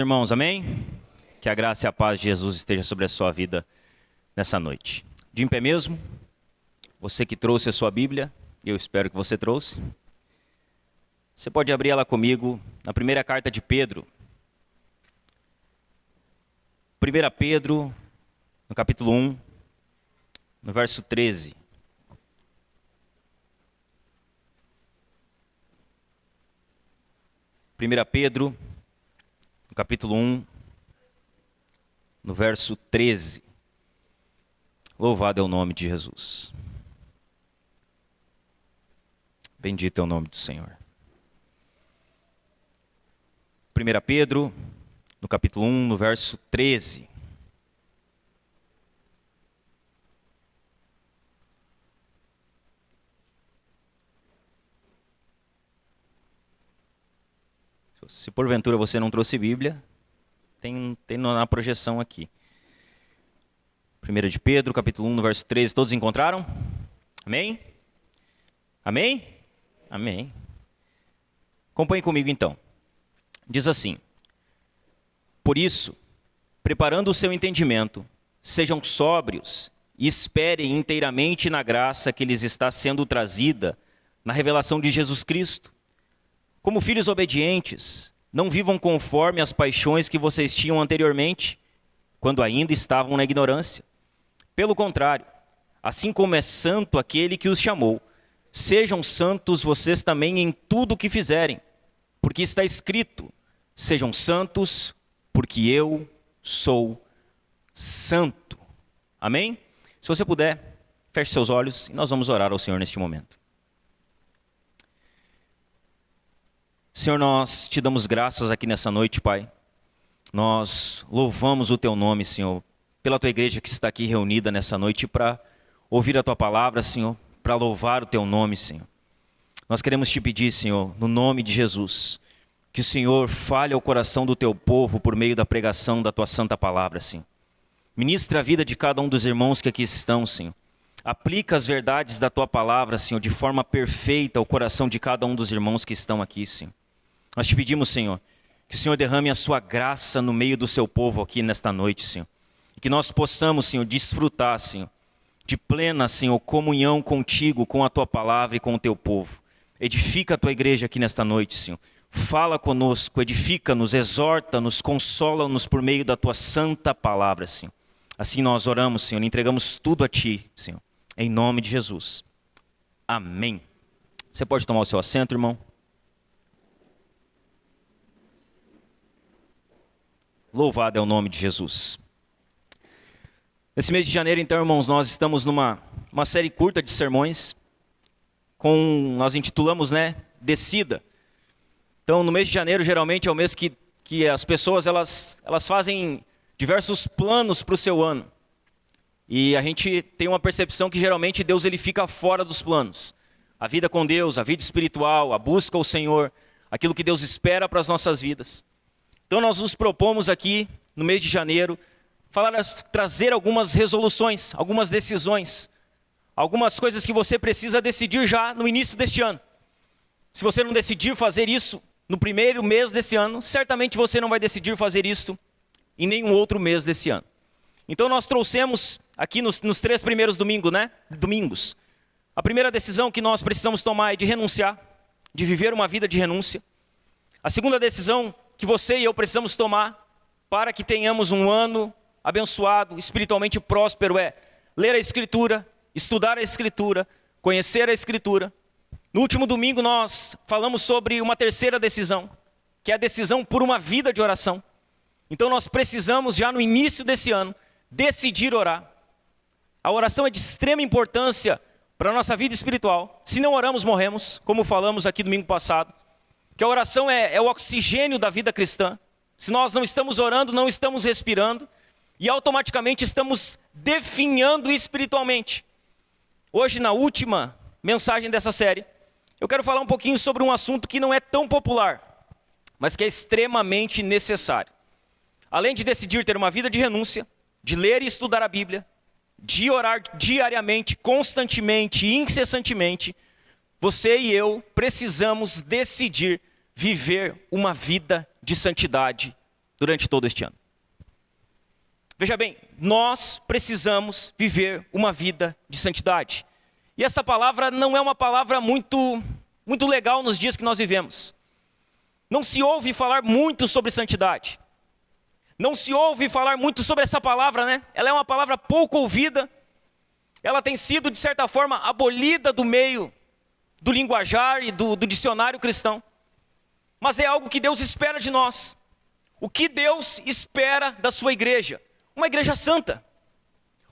Irmãos, amém? Que a graça e a paz de Jesus esteja sobre a sua vida nessa noite. De em pé mesmo, você que trouxe a sua Bíblia, eu espero que você trouxe. Você pode abrir ela comigo na primeira carta de Pedro. 1 Pedro, no capítulo 1, no verso 13. Pedro, no capítulo 1, no verso 13. Louvado é o nome de Jesus. Bendito é o nome do Senhor. 1 Pedro, no capítulo 1, no verso 13. Se porventura você não trouxe Bíblia, tem na projeção aqui. 1 de Pedro, capítulo 1, no verso 13. Todos encontraram? Amém? Amém? Amém. Acompanhe comigo então. Diz assim: por isso, preparando o seu entendimento, sejam sóbrios e esperem inteiramente na graça que lhes está sendo trazida na revelação de Jesus Cristo. Como filhos obedientes, não vivam conforme as paixões que vocês tinham anteriormente, quando ainda estavam na ignorância. Pelo contrário, assim como é santo aquele que os chamou, sejam santos vocês também em tudo o que fizerem, porque está escrito: sejam santos, porque eu sou santo. Amém? Se você puder, feche seus olhos e nós vamos orar ao Senhor neste momento. Senhor, nós te damos graças aqui nessa noite, Pai. Nós louvamos o Teu nome, Senhor, pela Tua igreja que está aqui reunida nessa noite para ouvir a Tua palavra, Senhor, para louvar o Teu nome, Senhor. Nós queremos te pedir, Senhor, no nome de Jesus, que o Senhor fale ao coração do Teu povo por meio da pregação da Tua santa palavra, Senhor. Ministra a vida de cada um dos irmãos que aqui estão, Senhor. Aplica as verdades da Tua palavra, Senhor, de forma perfeita ao coração de cada um dos irmãos que estão aqui, Senhor. Nós te pedimos, Senhor, que o Senhor derrame a sua graça no meio do seu povo aqui nesta noite, Senhor. E que nós possamos, Senhor, desfrutar, Senhor, de plena, Senhor, comunhão contigo, com a tua palavra e com o teu povo. Edifica a tua igreja aqui nesta noite, Senhor. Fala conosco, edifica-nos, exorta-nos, consola-nos por meio da tua santa palavra, Senhor. Assim nós oramos, Senhor, e entregamos tudo a ti, Senhor. Em nome de Jesus. Amém. Você pode tomar o seu assento, irmão? Louvado é o nome de Jesus. Nesse mês de janeiro, então, irmãos, nós estamos numa série curta de sermões, nós intitulamos, Descida. Então, no mês de janeiro, geralmente é o mês que as pessoas elas fazem diversos planos para o seu ano. E a gente tem uma percepção que geralmente Deus ele fica fora dos planos. A vida com Deus, a vida espiritual, a busca ao Senhor, aquilo que Deus espera para as nossas vidas. Então nós nos propomos aqui, no mês de janeiro, trazer algumas resoluções, algumas decisões, algumas coisas que você precisa decidir já no início deste ano. Se você não decidir fazer isso no primeiro mês desse ano, certamente você não vai decidir fazer isso em nenhum outro mês desse ano. Então nós trouxemos aqui nos 3 primeiros domingos. A primeira decisão que nós precisamos tomar é de renunciar, de viver uma vida de renúncia. A segunda decisão que você e eu precisamos tomar para que tenhamos um ano abençoado, espiritualmente próspero, é ler a Escritura, estudar a Escritura, conhecer a Escritura. No último domingo nós falamos sobre uma terceira decisão, que é a decisão por uma vida de oração. Então nós precisamos já no início desse ano decidir orar. A oração é de extrema importância para a nossa vida espiritual. Se não oramos, morremos, como falamos aqui domingo passado. Que a oração é o oxigênio da vida cristã. Se nós não estamos orando, não estamos respirando. E automaticamente estamos definhando espiritualmente. Hoje, na última mensagem dessa série, eu quero falar um pouquinho sobre um assunto que não é tão popular, mas que é extremamente necessário. Além de decidir ter uma vida de renúncia, de ler e estudar a Bíblia, de orar diariamente, constantemente e incessantemente, você e eu precisamos decidir viver uma vida de santidade durante todo este ano. Veja bem, nós precisamos viver uma vida de santidade. E essa palavra não é uma palavra muito legal nos dias que nós vivemos. Não se ouve falar muito sobre santidade. Não se ouve falar muito sobre essa palavra, né? Ela é uma palavra pouco ouvida. Ela tem sido, de certa forma, abolida do meio do linguajar e do dicionário cristão. Mas é algo que Deus espera de nós. O que Deus espera da sua igreja? Uma igreja santa.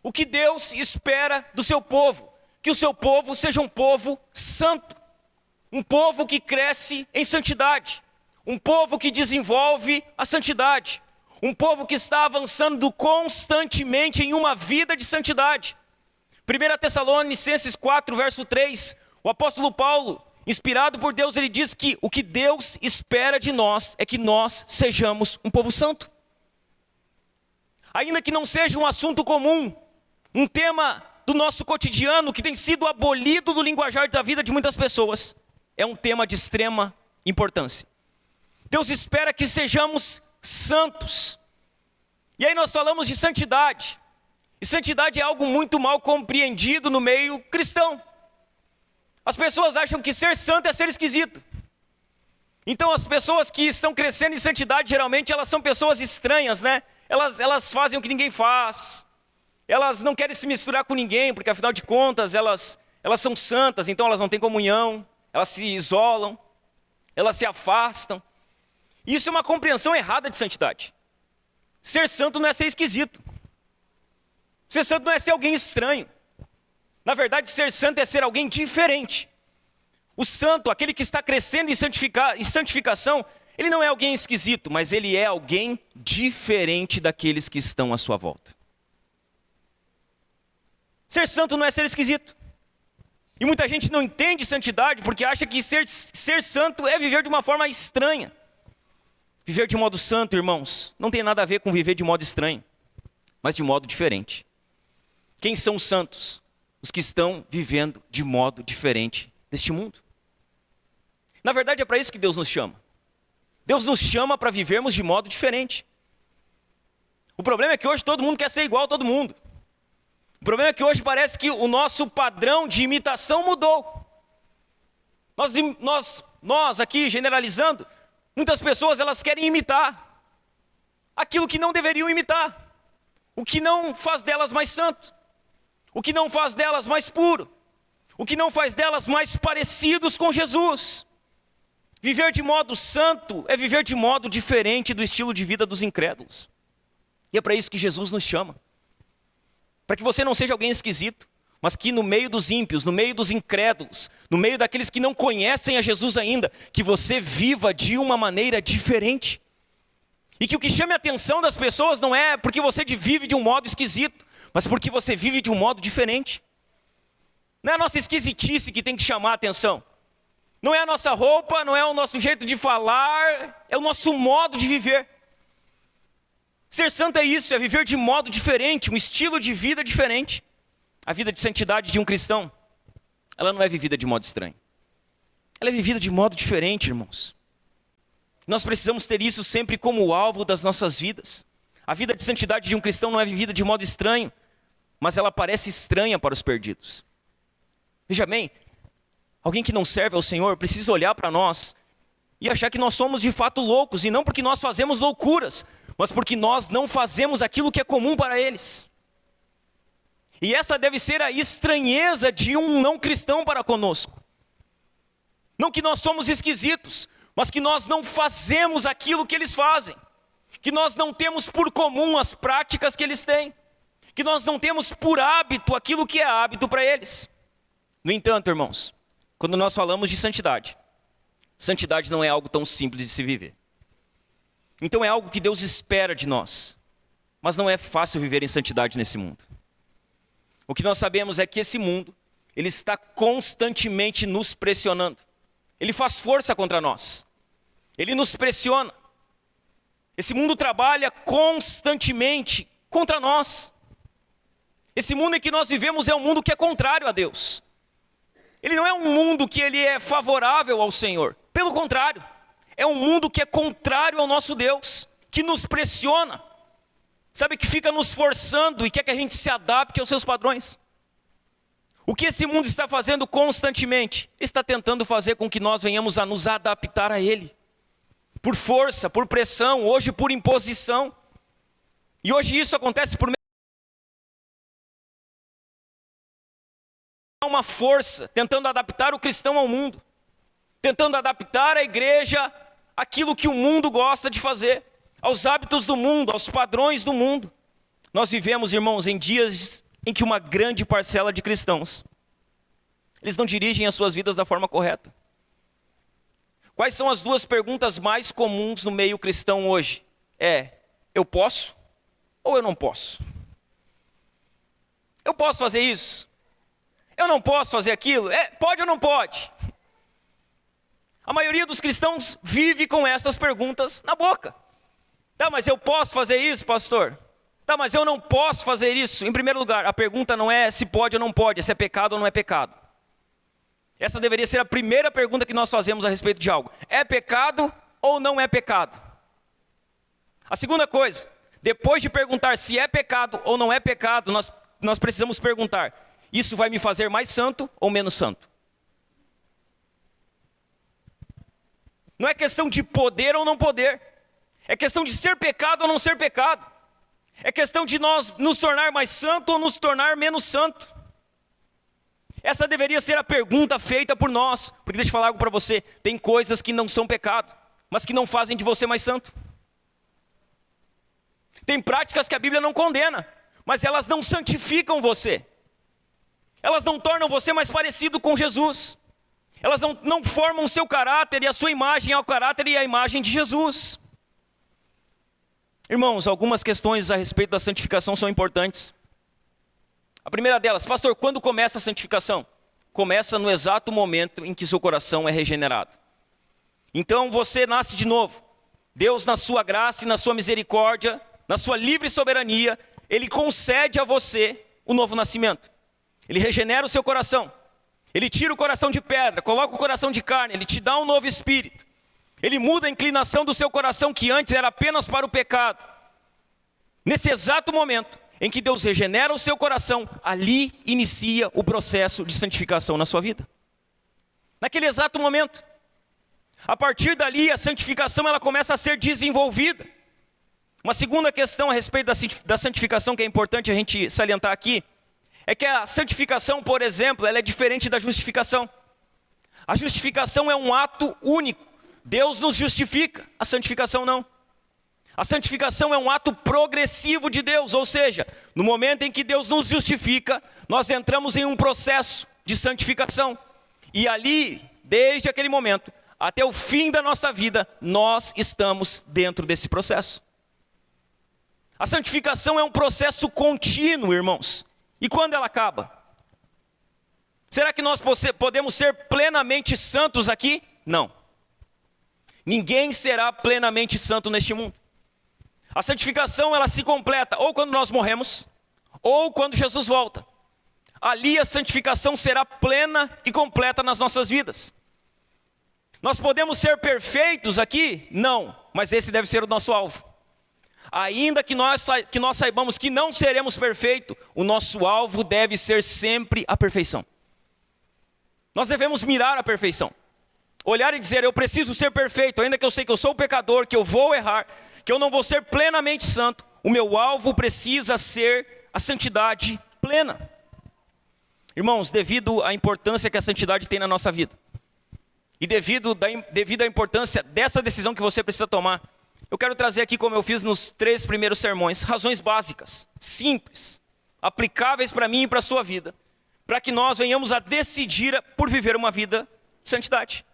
O que Deus espera do seu povo? Que o seu povo seja um povo santo. Um povo que cresce em santidade. Um povo que desenvolve a santidade. Um povo que está avançando constantemente em uma vida de santidade. 1 Tessalonicenses 4, verso 3, o apóstolo Paulo, inspirado por Deus, ele diz que o que Deus espera de nós é que nós sejamos um povo santo. Ainda que não seja um assunto comum, um tema do nosso cotidiano que tem sido abolido do linguajar da vida de muitas pessoas, é um tema de extrema importância. Deus espera que sejamos santos. E aí nós falamos de santidade. E santidade é algo muito mal compreendido no meio cristão. As pessoas acham que ser santo é ser esquisito. Então as pessoas que estão crescendo em santidade, geralmente elas são pessoas estranhas, né? Elas fazem o que ninguém faz. Elas não querem se misturar com ninguém, porque afinal de contas elas são santas, então elas não têm comunhão, elas se isolam, elas se afastam. Isso é uma compreensão errada de santidade. Ser santo não é ser esquisito. Ser santo não é ser alguém estranho. Na verdade, ser santo é ser alguém diferente. O santo, aquele que está crescendo em santificação, ele não é alguém esquisito, mas ele é alguém diferente daqueles que estão à sua volta. Ser santo não é ser esquisito. E muita gente não entende santidade porque acha que ser santo é viver de uma forma estranha. Viver de modo santo, irmãos, não tem nada a ver com viver de modo estranho, mas de modo diferente. Quem são os santos? Os que estão vivendo de modo diferente deste mundo. Na verdade, é para isso que Deus nos chama. Deus nos chama para vivermos de modo diferente. O problema é que hoje todo mundo quer ser igual a todo mundo. O problema é que hoje parece que o nosso padrão de imitação mudou. Nós aqui, generalizando, muitas pessoas elas querem imitar aquilo que não deveriam imitar. O que não faz delas mais santo. O que não faz delas mais puro. O que não faz delas mais parecidos com Jesus. Viver de modo santo é viver de modo diferente do estilo de vida dos incrédulos. E é para isso que Jesus nos chama. Para que você não seja alguém esquisito, mas que no meio dos ímpios, no meio dos incrédulos, no meio daqueles que não conhecem a Jesus ainda, que você viva de uma maneira diferente. E que o que chame a atenção das pessoas não é porque você vive de um modo esquisito, mas porque você vive de um modo diferente. Não é a nossa esquisitice que tem que chamar a atenção. Não é a nossa roupa, não é o nosso jeito de falar, é o nosso modo de viver. Ser santo é isso, é viver de modo diferente, um estilo de vida diferente. A vida de santidade de um cristão, ela não é vivida de modo estranho. Ela é vivida de modo diferente, irmãos. Nós precisamos ter isso sempre como alvo das nossas vidas. A vida de santidade de um cristão não é vivida de modo estranho, mas ela parece estranha para os perdidos. Veja bem, alguém que não serve ao Senhor precisa olhar para nós e achar que nós somos de fato loucos, e não porque nós fazemos loucuras, mas porque nós não fazemos aquilo que é comum para eles. E essa deve ser a estranheza de um não cristão para conosco. Não que nós somos esquisitos, mas que nós não fazemos aquilo que eles fazem. Que nós não temos por comum as práticas que eles têm. Que nós não temos por hábito aquilo que é hábito para eles. No entanto, irmãos, quando nós falamos de santidade, santidade não é algo tão simples de se viver. Então é algo que Deus espera de nós. Mas não é fácil viver em santidade nesse mundo. O que nós sabemos é que esse mundo, ele está constantemente nos pressionando. Ele faz força contra nós. Ele nos pressiona. Esse mundo trabalha constantemente contra nós. Esse mundo em que nós vivemos é um mundo que é contrário a Deus. Ele não é um mundo que ele é favorável ao Senhor. Pelo contrário, é um mundo que é contrário ao nosso Deus. que nos pressiona, sabe, que fica nos forçando e quer que a gente se adapte aos seus padrões. O que esse mundo está fazendo constantemente? Está tentando fazer com que nós venhamos a nos adaptar a ele. Por força, por pressão, hoje por imposição. E hoje isso acontece por meio de uma força, tentando adaptar o cristão ao mundo. Tentando adaptar a igreja àquilo que o mundo gosta de fazer. Aos hábitos do mundo, aos padrões do mundo. Nós vivemos, irmãos, em dias em que uma grande parcela de cristãos, eles não dirigem as suas vidas da forma correta. Quais são as duas perguntas mais comuns no meio cristão hoje? Eu posso ou eu não posso? Eu posso fazer isso? Eu não posso fazer aquilo? Pode ou não pode? A maioria dos cristãos vive com essas perguntas na boca. Tá, mas eu posso fazer isso, pastor? Tá, mas eu não posso fazer isso. Em primeiro lugar, a pergunta não é se pode ou não pode, é se é pecado ou não é pecado. Essa deveria ser a primeira pergunta que nós fazemos a respeito de algo. É pecado ou não é pecado? A segunda coisa, depois de perguntar se é pecado ou não é pecado, nós precisamos perguntar, isso vai me fazer mais santo ou menos santo? Não é questão de poder ou não poder. É questão de ser pecado ou não ser pecado. É questão de nós nos tornar mais santo ou nos tornar menos santo. Essa deveria ser a pergunta feita por nós. Porque deixa eu falar algo para você. Tem coisas que não são pecado, mas que não fazem de você mais santo. Tem práticas que a Bíblia não condena, mas elas não santificam você. Elas não tornam você mais parecido com Jesus. Elas não formam o seu caráter e a sua imagem ao caráter e à imagem de Jesus. Irmãos, algumas questões a respeito da santificação são importantes. A primeira delas, pastor, quando começa a santificação? Começa no exato momento em que seu coração é regenerado. Então você nasce de novo. Deus, na sua graça e na sua misericórdia, na sua livre soberania, Ele concede a você o novo nascimento. Ele regenera o seu coração. Ele tira o coração de pedra, coloca o coração de carne, Ele te dá um novo espírito. Ele muda a inclinação do seu coração que antes era apenas para o pecado. Nesse exato momento em que Deus regenera o seu coração, ali inicia o processo de santificação na sua vida. Naquele exato momento. A partir dali, a santificação ela começa a ser desenvolvida. Uma segunda questão a respeito da santificação que é importante a gente salientar aqui, é que a santificação, por exemplo, ela é diferente da justificação. A justificação é um ato único. Deus nos justifica, a santificação não. A santificação é um ato progressivo de Deus, ou seja, no momento em que Deus nos justifica, nós entramos em um processo de santificação. E ali, desde aquele momento, até o fim da nossa vida, nós estamos dentro desse processo. A santificação é um processo contínuo, irmãos. E quando ela acaba? Será que nós podemos ser plenamente santos aqui? Não. Ninguém será plenamente santo neste mundo. A santificação ela se completa ou quando nós morremos, ou quando Jesus volta. Ali a santificação será plena e completa nas nossas vidas. Nós podemos ser perfeitos aqui? Não, mas esse deve ser o nosso alvo. Ainda que nós saibamos que não seremos perfeitos, o nosso alvo deve ser sempre a perfeição. Nós devemos mirar a perfeição. Olhar e dizer, eu preciso ser perfeito, ainda que eu sei que eu sou pecador, que eu vou errar, que eu não vou ser plenamente santo, o meu alvo precisa ser a santidade plena. Irmãos, devido à importância que a santidade tem na nossa vida, e devido à importância dessa decisão que você precisa tomar, eu quero trazer aqui, como eu fiz nos 3 primeiros sermões, razões básicas, simples, aplicáveis para mim e para a sua vida, para que nós venhamos a decidir por viver uma vida de santidade.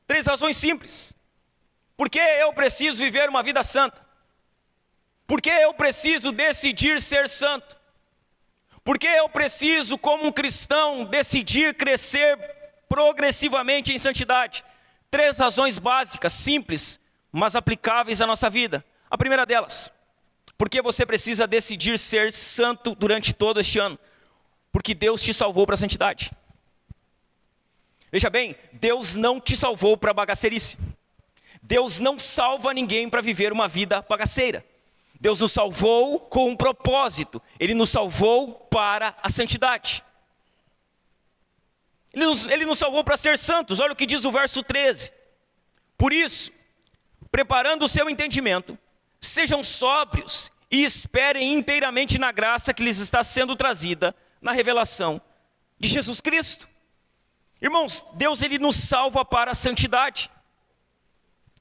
3 razões simples. Por que eu preciso viver uma vida santa? Por que eu preciso decidir ser santo? Por que eu preciso, como um cristão, decidir crescer progressivamente em santidade? 3 razões básicas, simples, mas aplicáveis à nossa vida. A primeira delas, porque você precisa decidir ser santo durante todo este ano? Porque Deus te salvou para a santidade. Veja bem, Deus não te salvou para a bagacerice. Deus não salva ninguém para viver uma vida bagaceira. Deus nos salvou com um propósito. Ele nos salvou para a santidade. Ele nos salvou para ser santos. Olha o que diz o verso 13. Por isso, preparando o seu entendimento, sejam sóbrios e esperem inteiramente na graça que lhes está sendo trazida na revelação de Jesus Cristo. Irmãos, Deus ele nos salva para a santidade.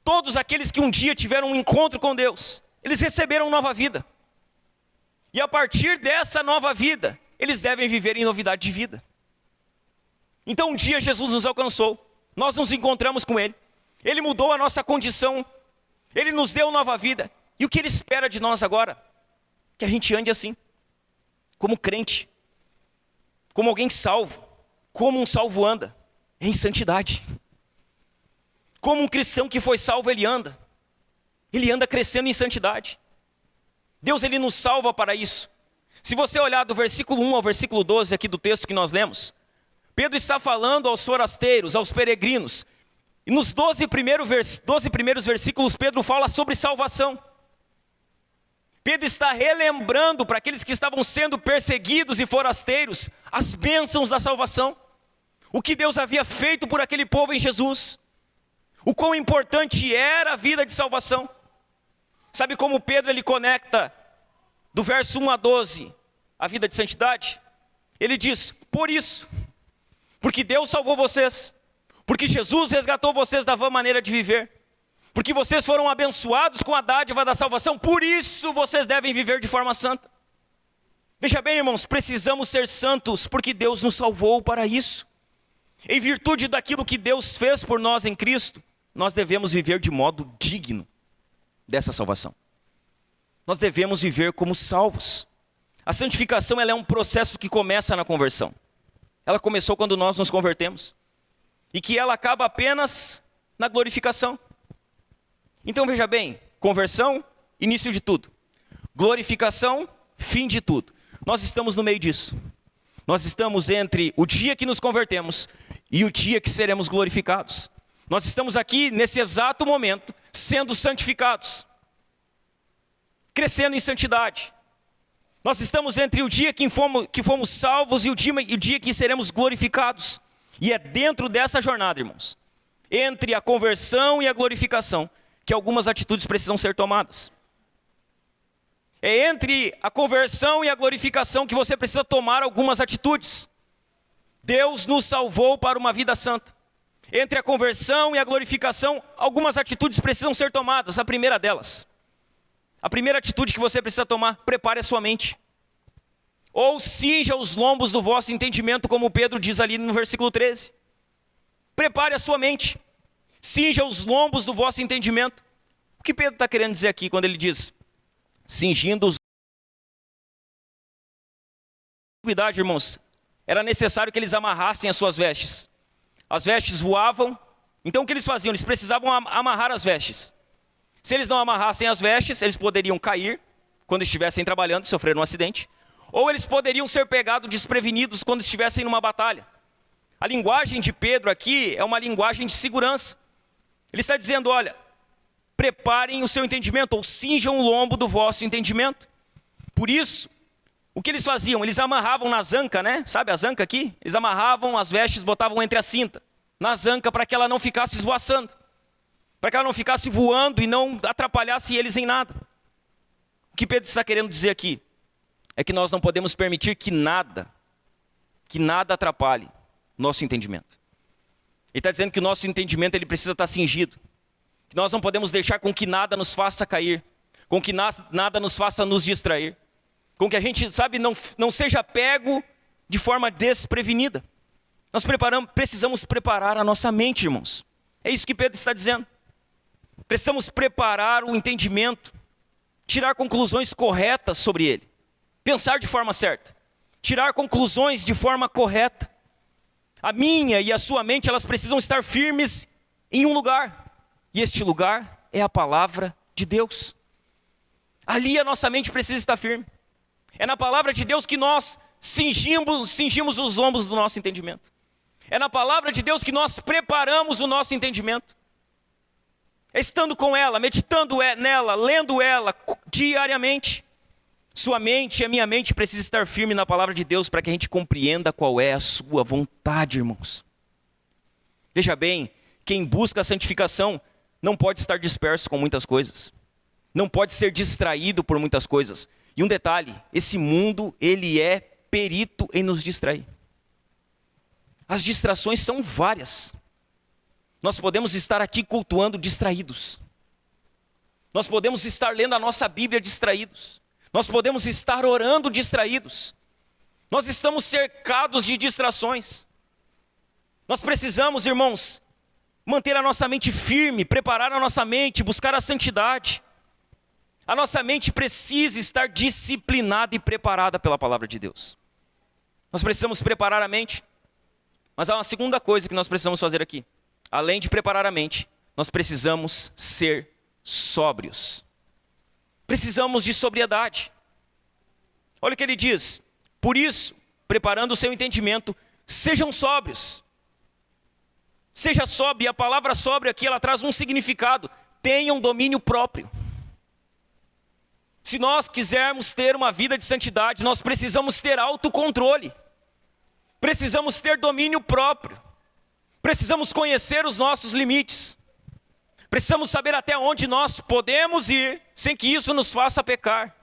Todos aqueles que um dia tiveram um encontro com Deus, eles receberam nova vida. E a partir dessa nova vida, eles devem viver em novidade de vida. Então um dia Jesus nos alcançou, nós nos encontramos com Ele, Ele mudou a nossa condição, Ele nos deu nova vida. E o que Ele espera de nós agora? Que a gente ande assim, como crente, como alguém salvo, como um salvo anda, em santidade. Como um cristão que foi salvo, ele anda crescendo em santidade. Deus ele nos salva para isso. Se você olhar do versículo 1 ao versículo 12 aqui do texto que nós lemos, Pedro está falando aos forasteiros, aos peregrinos. E nos 12 primeiros versículos, Pedro fala sobre salvação. Pedro está relembrando para aqueles que estavam sendo perseguidos e forasteiros, as bênçãos da salvação. O que Deus havia feito por aquele povo em Jesus. O quão importante era a vida de salvação. Sabe como Pedro ele conecta do verso 1 a 12 a vida de santidade? Ele diz, por isso, porque Deus salvou vocês, porque Jesus resgatou vocês da vã maneira de viver, porque vocês foram abençoados com a dádiva da salvação, por isso vocês devem viver de forma santa. Veja bem, irmãos, precisamos ser santos, porque Deus nos salvou para isso. Em virtude daquilo que Deus fez por nós em Cristo, nós devemos viver de modo digno dessa salvação. Nós devemos viver como salvos. A santificação ela é um processo que começa na conversão. Ela começou quando nós nos convertemos. E que ela acaba apenas na glorificação. Então veja bem, conversão, início de tudo. Glorificação, fim de tudo. Nós estamos no meio disso. Nós estamos entre o dia que nos convertemos e o dia que seremos glorificados. Nós estamos aqui nesse exato momento, sendo santificados, crescendo em santidade. Nós estamos entre o dia que fomos salvos e o dia que seremos glorificados. E é dentro dessa jornada, irmãos, entre a conversão e a glorificação, que algumas atitudes precisam ser tomadas. É entre a conversão e a glorificação que você precisa tomar algumas atitudes. Deus nos salvou para uma vida santa. Entre a conversão e a glorificação, algumas atitudes precisam ser tomadas. A primeira delas, a primeira atitude que você precisa tomar, prepare a sua mente. Ou cinja os lombos do vosso entendimento, como Pedro diz ali no versículo 13. Prepare a sua mente. Cinja os lombos do vosso entendimento. O que Pedro está querendo dizer aqui quando ele diz cingindo os... Cuidado, irmãos. Era necessário que eles amarrassem as suas vestes. As vestes voavam, então o que eles faziam? Eles precisavam amarrar as vestes. Se eles não amarrassem as vestes, eles poderiam cair quando estivessem trabalhando e sofrer um acidente. Ou eles poderiam ser pegados desprevenidos quando estivessem numa batalha. A linguagem de Pedro aqui é uma linguagem de segurança. Ele está dizendo, olha, preparem o seu entendimento, ou cinjam o lombo do vosso entendimento. Por isso, o que eles faziam? Eles amarravam na zanca, né? Sabe a zanca aqui? Eles amarravam as vestes, botavam entre a cinta, na zanca, para que ela não ficasse esvoaçando. Para que ela não ficasse voando e não atrapalhasse eles em nada. O que Pedro está querendo dizer aqui é que nós não podemos permitir que nada atrapalhe nosso entendimento. Ele está dizendo que o nosso entendimento ele precisa estar cingido. Que nós não podemos deixar com que nada nos faça cair. Com que nada nos faça nos distrair. Com que a gente, não seja pego de forma desprevenida. Nós precisamos preparar a nossa mente, irmãos. É isso que Pedro está dizendo. Precisamos preparar o entendimento. Tirar conclusões corretas sobre ele. Pensar de forma certa. Tirar conclusões de forma correta. A minha e a sua mente, elas precisam estar firmes em um lugar. E este lugar é a palavra de Deus. Ali a nossa mente precisa estar firme. É na palavra de Deus que nós cingimos os lombos do nosso entendimento. É na palavra de Deus que nós preparamos o nosso entendimento. é estando com ela, meditando nela, lendo ela diariamente. Sua mente e a minha mente precisa estar firme na palavra de Deus para que a gente compreenda qual é a sua vontade, irmãos. Veja bem, quem busca a santificação não pode estar disperso com muitas coisas. Não pode ser distraído por muitas coisas. E um detalhe, esse mundo, ele é perito em nos distrair. As distrações são várias. Nós podemos estar aqui cultuando distraídos. Nós podemos estar lendo a nossa Bíblia distraídos. Nós podemos estar orando distraídos. Nós estamos cercados de distrações. Nós precisamos, irmãos, manter a nossa mente firme, preparar a nossa mente, buscar a santidade. A nossa mente precisa estar disciplinada e preparada pela palavra de Deus. Nós precisamos preparar a mente. Mas há uma segunda coisa que nós precisamos fazer aqui. Além de preparar a mente, nós precisamos ser sóbrios. Precisamos de sobriedade. Olha o que ele diz. Por isso, preparando o seu entendimento, sejam sóbrios. Seja sóbrio, e a palavra sóbrio aqui, ela traz um significado. Tenham domínio próprio. Se nós quisermos ter uma vida de santidade, nós precisamos ter autocontrole. Precisamos ter domínio próprio. Precisamos conhecer os nossos limites. Precisamos saber até onde nós podemos ir, sem que isso nos faça pecar.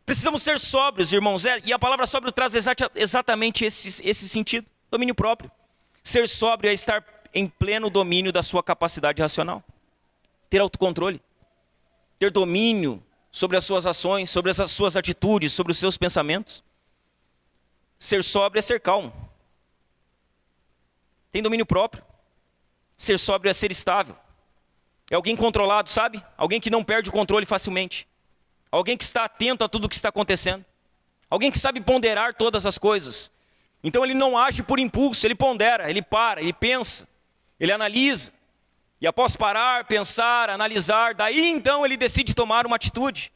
Precisamos ser sóbrios, irmãos. E a palavra sóbrio traz exatamente esse sentido. Domínio próprio. Ser sóbrio é estar em pleno domínio da sua capacidade racional. Ter autocontrole. Ter domínio sobre as suas ações, sobre as suas atitudes, sobre os seus pensamentos. Ser sóbrio é ser calmo. Tem domínio próprio. Ser sóbrio é ser estável. É alguém controlado, sabe? Alguém que não perde o controle facilmente. Alguém que está atento a tudo o que está acontecendo. Alguém que sabe ponderar todas as coisas. Então ele não age por impulso, ele pondera, ele para, ele pensa, ele analisa. E após parar, pensar, analisar, daí então ele decide tomar uma atitude.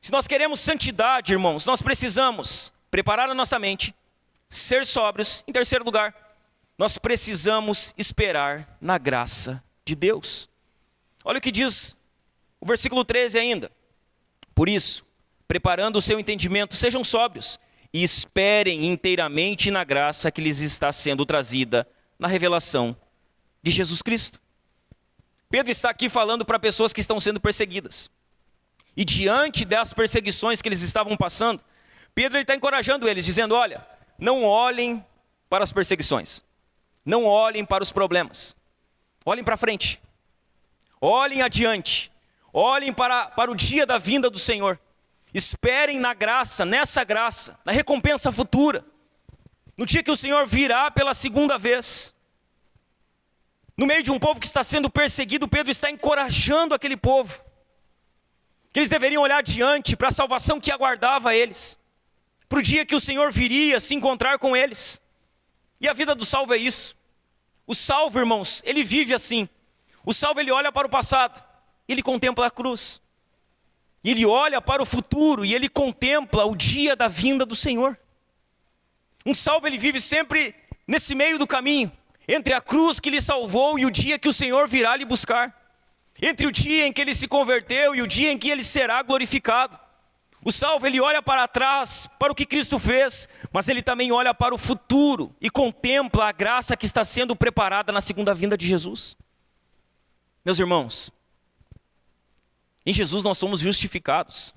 Se nós queremos santidade, irmãos, nós precisamos preparar a nossa mente, ser sóbrios. Em terceiro lugar, nós precisamos esperar na graça de Deus. Olha o que diz o versículo 13 ainda. Por isso, preparando o seu entendimento, sejam sóbrios e esperem inteiramente na graça que lhes está sendo trazida na revelação de Jesus Cristo. Pedro está aqui falando para pessoas que estão sendo perseguidas. E diante das perseguições que eles estavam passando, Pedro está encorajando eles, dizendo, olha, não olhem para as perseguições. Não olhem para os problemas. Olhem para frente. Olhem adiante. Olhem para o dia da vinda do Senhor. Esperem na graça, nessa graça, na recompensa futura. No dia que o Senhor virá pela segunda vez. No meio de um povo que está sendo perseguido, Pedro está encorajando aquele povo. Que eles deveriam olhar adiante para a salvação que aguardava eles. Para o dia que o Senhor viria se encontrar com eles. E a vida do salvo é isso. O salvo, irmãos, ele vive assim. O salvo, ele olha para o passado. Ele contempla a cruz. E ele olha para o futuro e ele contempla o dia da vinda do Senhor. Um salvo, ele vive sempre nesse meio do caminho. Entre a cruz que lhe salvou e o dia que o Senhor virá lhe buscar. Entre o dia em que ele se converteu e o dia em que ele será glorificado. O salvo, ele olha para trás, para o que Cristo fez, mas ele também olha para o futuro e contempla a graça que está sendo preparada na segunda vinda de Jesus. Meus irmãos, em Jesus nós somos justificados.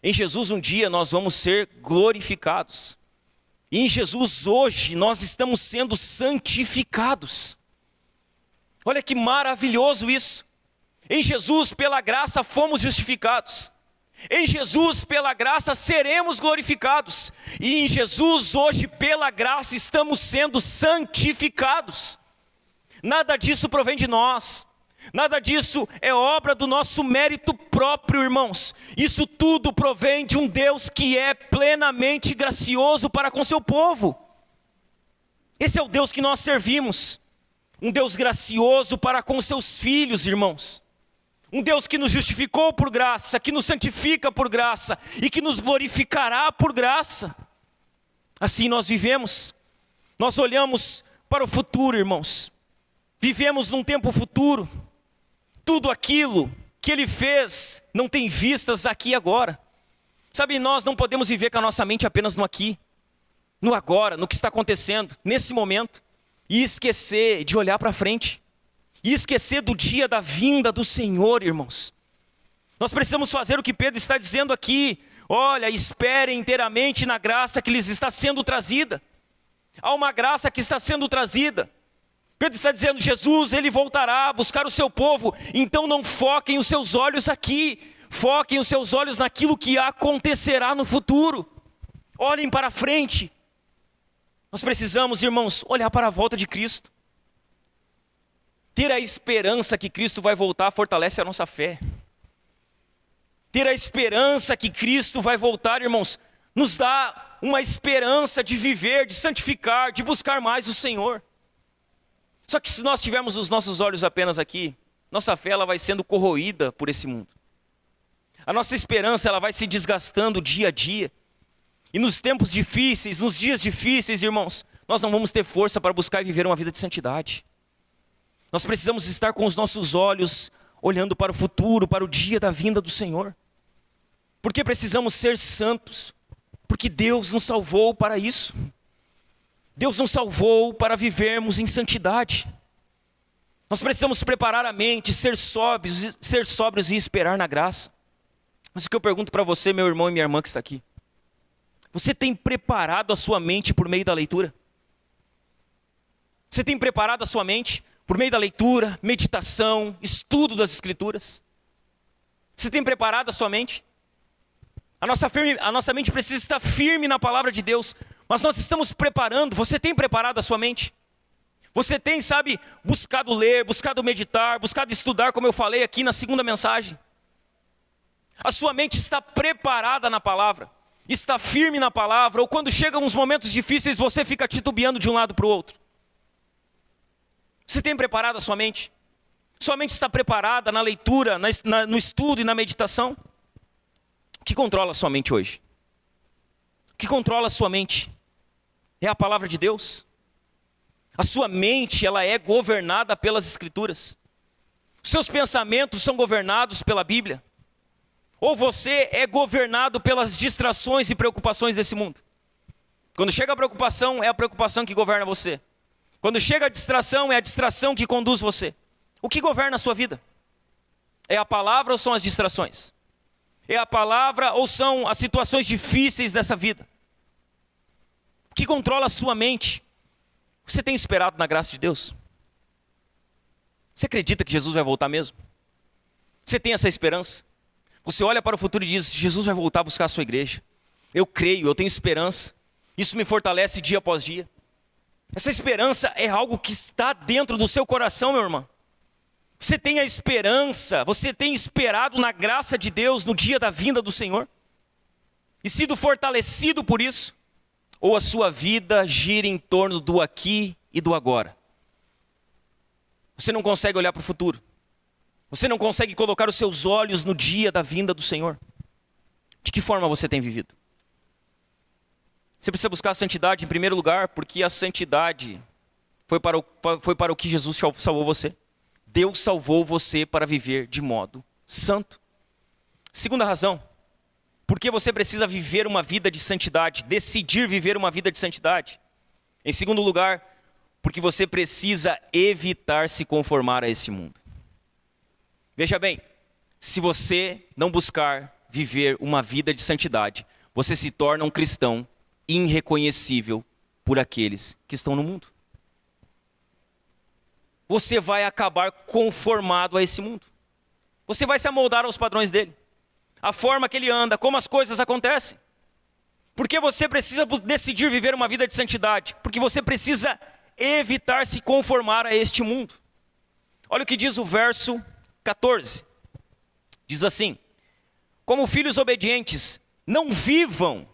Em Jesus um dia nós vamos ser glorificados. E em Jesus hoje nós estamos sendo santificados. Olha que maravilhoso isso. Em Jesus pela graça fomos justificados. Em Jesus pela graça seremos glorificados. E em Jesus hoje pela graça estamos sendo santificados. Nada disso provém de nós. Nada disso é obra do nosso mérito próprio, irmãos. Isso tudo provém de um Deus que é plenamente gracioso para com seu povo. Esse é o Deus que nós servimos. Um Deus gracioso para com seus filhos, irmãos. Um Deus que nos justificou por graça, que nos santifica por graça e que nos glorificará por graça. Assim nós vivemos. Nós olhamos para o futuro, irmãos. Vivemos num tempo futuro. Tudo aquilo que Ele fez não tem vistas aqui e agora. Sabe, nós não podemos viver com a nossa mente apenas no aqui, no agora, no que está acontecendo, nesse momento, e esquecer de olhar para frente, e esquecer do dia da vinda do Senhor, irmãos. Nós precisamos fazer o que Pedro está dizendo aqui. Olha, esperem inteiramente na graça que lhes está sendo trazida. Há uma graça que está sendo trazida. Pedro está dizendo, Jesus, Ele voltará a buscar o seu povo. Então não foquem os seus olhos aqui. Foquem os seus olhos naquilo que acontecerá no futuro. Olhem para frente. Nós precisamos, irmãos, olhar para a volta de Cristo. Ter a esperança que Cristo vai voltar fortalece a nossa fé. Ter a esperança que Cristo vai voltar, irmãos, nos dá uma esperança de viver, de santificar, de buscar mais o Senhor. Só que se nós tivermos os nossos olhos apenas aqui, nossa fé ela vai sendo corroída por esse mundo. A nossa esperança ela vai se desgastando dia a dia. E nos tempos difíceis, nos dias difíceis, irmãos, nós não vamos ter força para buscar e viver uma vida de santidade. Nós precisamos estar com os nossos olhos olhando para o futuro, para o dia da vinda do Senhor. Porque precisamos ser santos, porque Deus nos salvou para isso. Deus nos salvou para vivermos em santidade. Nós precisamos preparar a mente, ser sóbrios e esperar na graça. Mas o que eu pergunto para você, meu irmão e minha irmã que está aqui, você tem preparado a sua mente por meio da leitura? Você tem preparado a sua mente por meio da leitura, meditação, estudo das Escrituras? Você tem preparado a sua mente? A nossa mente precisa estar firme na palavra de Deus, mas nós estamos preparando. Você tem preparado a sua mente? Você tem, buscado ler, buscado meditar, buscado estudar, como eu falei aqui na segunda mensagem? A sua mente está preparada na palavra? Está firme na palavra? Ou quando chegam uns momentos difíceis, você fica titubeando de um lado para o outro? Você tem preparado a sua mente? Sua mente está preparada na leitura, no estudo e na meditação? O que controla a sua mente hoje? O que controla a sua mente? É a palavra de Deus? A sua mente, ela é governada pelas Escrituras. Os seus pensamentos são governados pela Bíblia? Ou você é governado pelas distrações e preocupações desse mundo? Quando chega a preocupação, é a preocupação que governa você. Quando chega a distração, é a distração que conduz você. O que governa a sua vida? É a palavra ou são as distrações? É a palavra ou são as situações difíceis dessa vida? O que controla a sua mente? Você tem esperado na graça de Deus? Você acredita que Jesus vai voltar mesmo? Você tem essa esperança? Você olha para o futuro e diz, Jesus vai voltar a buscar a sua igreja. Eu creio, eu tenho esperança. Isso me fortalece dia após dia. Essa esperança é algo que está dentro do seu coração, meu irmão. Você tem a esperança, você tem esperado na graça de Deus no dia da vinda do Senhor? E sido fortalecido por isso? Ou a sua vida gira em torno do aqui e do agora? Você não consegue olhar para o futuro. Você não consegue colocar os seus olhos no dia da vinda do Senhor. De que forma você tem vivido? Você precisa buscar a santidade em primeiro lugar, porque a santidade foi para o que Jesus salvou você. Deus salvou você para viver de modo santo. Segunda razão, porque você precisa viver uma vida de santidade, decidir viver uma vida de santidade. Em segundo lugar, porque você precisa evitar se conformar a esse mundo. Veja bem, se você não buscar viver uma vida de santidade, você se torna um cristão irreconhecível por aqueles que estão no mundo. Você vai acabar conformado a esse mundo. Você vai se amoldar aos padrões dele. A forma que ele anda, como as coisas acontecem. Porque você precisa decidir viver uma vida de santidade. Porque você precisa evitar se conformar a este mundo. Olha o que diz o verso 14. Diz assim: como filhos obedientes, não vivam.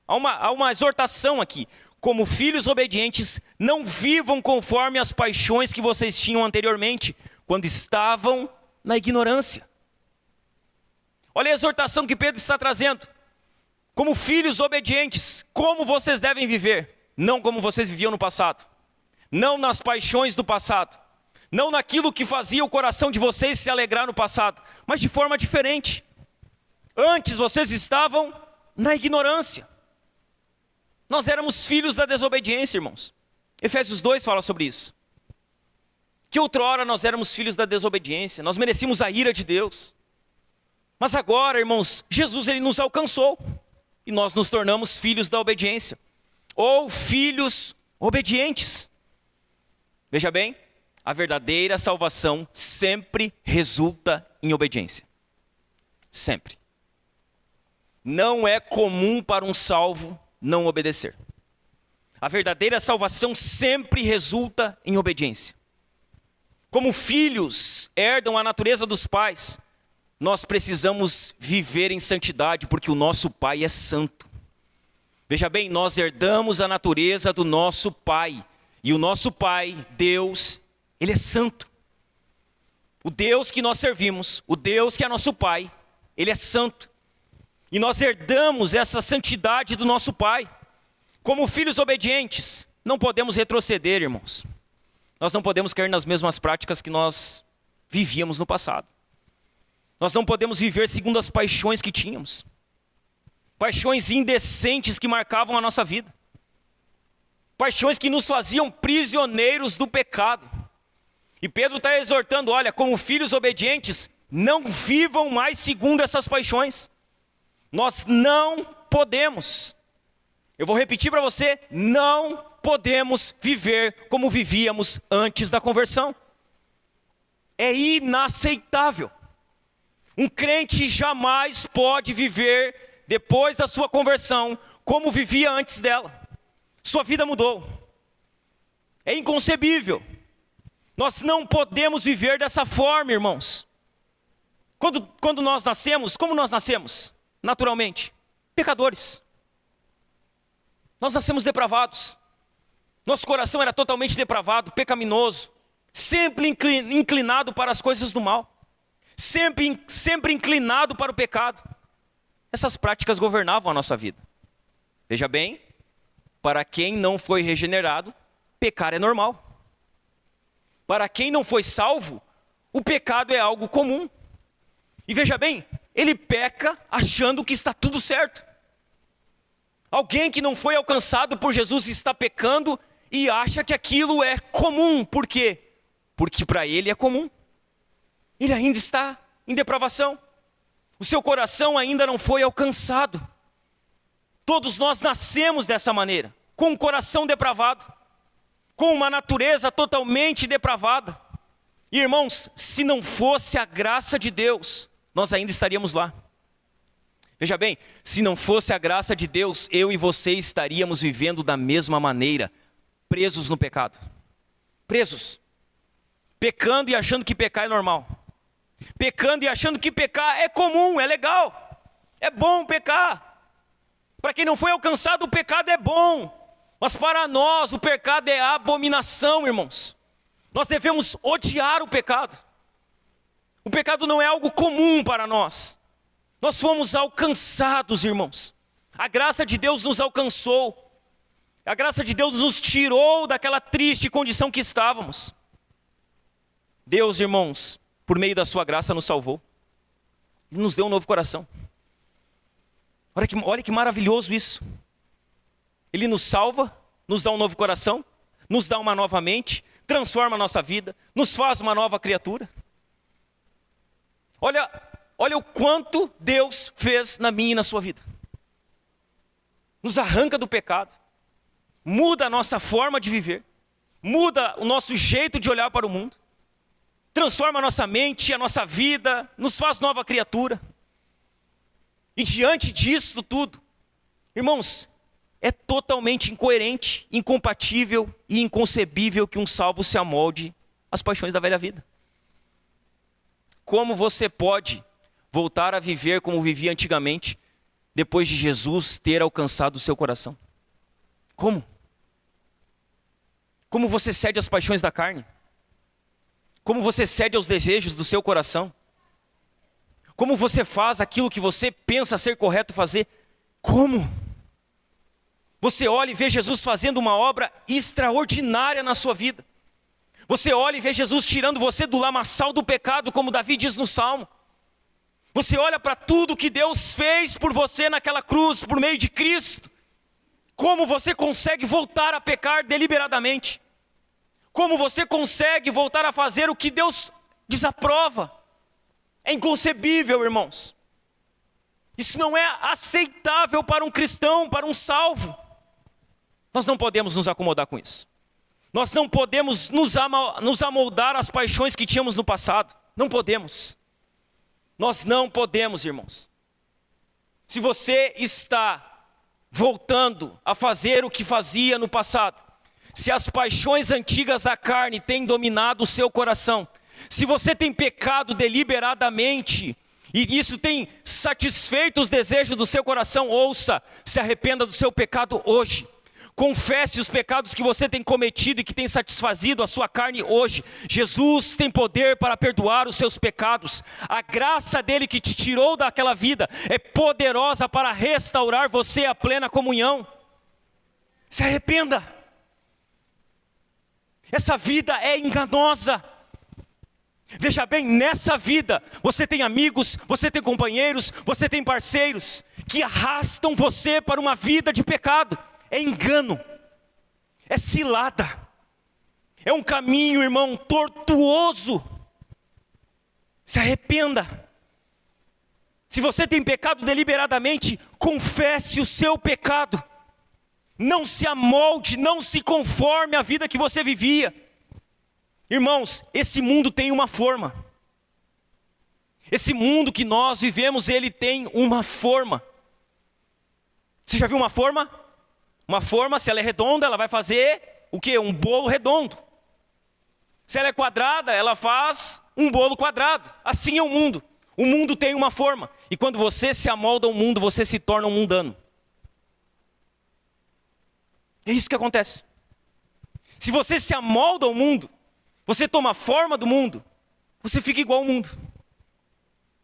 Há uma exortação aqui. Como filhos obedientes, não vivam conforme as paixões que vocês tinham anteriormente, quando estavam na ignorância. Olha a exortação que Pedro está trazendo. Como filhos obedientes, como vocês devem viver? Não como vocês viviam no passado. Não nas paixões do passado. não naquilo que fazia o coração de vocês se alegrar no passado, mas de forma diferente. Antes vocês estavam na ignorância. Nós éramos filhos da desobediência, irmãos. Efésios 2 fala sobre isso. Que outrora nós éramos filhos da desobediência, nós merecíamos a ira de Deus. Mas agora, irmãos, Jesus ele nos alcançou e nós nos tornamos filhos da obediência, ou filhos obedientes. Veja bem, a verdadeira salvação sempre resulta em obediência. Sempre. Não é comum para um salvo não obedecer. A verdadeira salvação sempre resulta em obediência. Como filhos herdam a natureza dos pais, nós precisamos viver em santidade, porque o nosso Pai é santo. Veja bem, nós herdamos a natureza do nosso Pai, e o nosso Pai, Deus, Ele é santo. O Deus que nós servimos, o Deus que é nosso Pai, Ele é santo. E nós herdamos essa santidade do nosso Pai. Como filhos obedientes, não podemos retroceder, irmãos. Nós não podemos cair nas mesmas práticas que nós vivíamos no passado. Nós não podemos viver segundo as paixões que tínhamos. Paixões indecentes que marcavam a nossa vida. Paixões que nos faziam prisioneiros do pecado. E Pedro está exortando, olha, como filhos obedientes, não vivam mais segundo essas paixões. Nós não podemos. Eu vou repetir para você, não podemos viver como vivíamos antes da conversão. É inaceitável. Um crente jamais pode viver depois da sua conversão como vivia antes dela. Sua vida mudou. É inconcebível. Nós não podemos viver dessa forma, irmãos. Quando nós nascemos, como nós nascemos? Naturalmente, pecadores. Nós nascemos depravados. Nosso coração era totalmente depravado, pecaminoso, sempre inclinado para as coisas do mal, sempre inclinado para o pecado. Essas práticas governavam a nossa vida. Veja bem, para quem não foi regenerado, pecar é normal. Para quem não foi salvo, o pecado é algo comum. E veja bem, ele peca achando que está tudo certo. Alguém que não foi alcançado por Jesus está pecando e acha que aquilo é comum. Por quê? Porque para ele é comum. Ele ainda está em depravação. O seu coração ainda não foi alcançado. Todos nós nascemos dessa maneira, com um coração depravado, com uma natureza totalmente depravada. E, irmãos, se não fosse a graça de Deus, nós ainda estaríamos lá. Veja bem, se não fosse a graça de Deus, eu e você estaríamos vivendo da mesma maneira, presos no pecado. Presos. Pecando e achando que pecar é normal. Pecando e achando que pecar é comum, é legal. É bom pecar. Para quem não foi alcançado, o pecado é bom. Mas para nós, o pecado é abominação, irmãos. Nós devemos odiar o pecado. O pecado não é algo comum para nós. Nós fomos alcançados, irmãos. A graça de Deus nos alcançou. A graça de Deus nos tirou daquela triste condição que estávamos. Deus, irmãos, por meio da sua graça nos salvou. Ele nos deu um novo coração. Olha que maravilhoso isso. Ele nos salva, nos dá um novo coração, nos dá uma nova mente, transforma a nossa vida, nos faz uma nova criatura. Olha o quanto Deus fez na minha e na sua vida. Nos arranca do pecado, muda a nossa forma de viver, muda o nosso jeito de olhar para o mundo, transforma a nossa mente, a nossa vida, nos faz nova criatura. E diante disso tudo, irmãos, é totalmente incoerente, incompatível e inconcebível que um salvo se amolde às paixões da velha vida. Como você pode voltar a viver como vivia antigamente, depois de Jesus ter alcançado o seu coração? Como? Como você cede às paixões da carne? Como você cede aos desejos do seu coração? Como você faz aquilo que você pensa ser correto fazer? Como? Você olha e vê Jesus fazendo uma obra extraordinária na sua vida. Você olha e vê Jesus tirando você do lamaçal do pecado, como Davi diz no Salmo. Você olha para tudo que Deus fez por você naquela cruz, por meio de Cristo. Como você consegue voltar a pecar deliberadamente? Como você consegue voltar a fazer o que Deus desaprova? É inconcebível, irmãos. Isso não é aceitável para um cristão, para um salvo. Nós não podemos nos acomodar com isso. Nós não podemos nos amoldar às paixões que tínhamos no passado. Não podemos. Nós não podemos, irmãos. Se você está voltando a fazer o que fazia no passado, se as paixões antigas da carne têm dominado o seu coração, se você tem pecado deliberadamente, e isso tem satisfeito os desejos do seu coração, ouça, se arrependa do seu pecado hoje. Confesse os pecados que você tem cometido e que tem satisfazido a sua carne hoje. Jesus tem poder para perdoar os seus pecados. A graça dele que te tirou daquela vida é poderosa para restaurar você à plena comunhão. Se arrependa. Essa vida é enganosa. Veja bem, nessa vida você tem amigos, você tem companheiros, você tem parceiros que arrastam você para uma vida de pecado. É engano, é cilada, é um caminho, irmão, tortuoso. Se arrependa. Se você tem pecado deliberadamente, confesse o seu pecado. Não se amolde, não se conforme à vida que você vivia. Irmãos, esse mundo tem uma forma. Esse mundo que nós vivemos, ele tem uma forma. Você já viu uma forma? Uma forma, se ela é redonda, ela vai fazer o quê? Um bolo redondo. Se ela é quadrada, ela faz um bolo quadrado. Assim é o mundo. O mundo tem uma forma. E quando você se amolda ao mundo, você se torna um mundano. É isso que acontece. Se você se amolda ao mundo, você toma a forma do mundo, você fica igual ao mundo.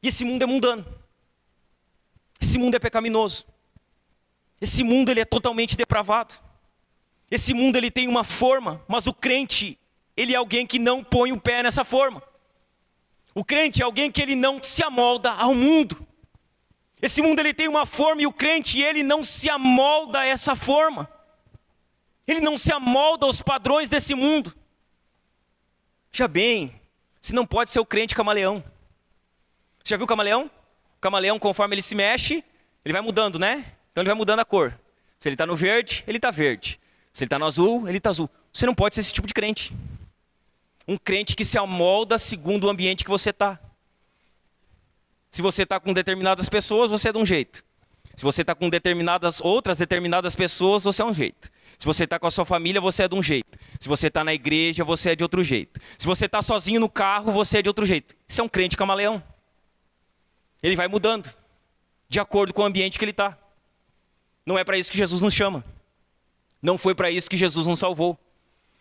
E esse mundo é mundano. Esse mundo é pecaminoso. Esse mundo ele é totalmente depravado. Esse mundo ele tem uma forma, mas o crente, ele é alguém que não põe o pé nessa forma. O crente é alguém que ele não se amolda ao mundo. Esse mundo ele tem uma forma e o crente ele não se amolda a essa forma. Ele não se amolda aos padrões desse mundo. Já bem, você não pode ser o crente camaleão. Você já viu o camaleão? O camaleão, conforme ele se mexe, ele vai mudando, né? Então ele vai mudando a cor. Se ele está no verde, ele está verde. Se ele está no azul, ele está azul. Você não pode ser esse tipo de crente. Um crente que se amolda segundo o ambiente que você está. Se você está com determinadas pessoas, você é de um jeito. Se você está com outras determinadas pessoas, você é um jeito. Se você está com a sua família, você é de um jeito. Se você está na igreja, você é de outro jeito. Se você está sozinho no carro, você é de outro jeito. Isso é um crente camaleão. Ele vai mudando, de acordo com o ambiente que ele está. Não é para isso que Jesus nos chama. Não foi para isso que Jesus nos salvou.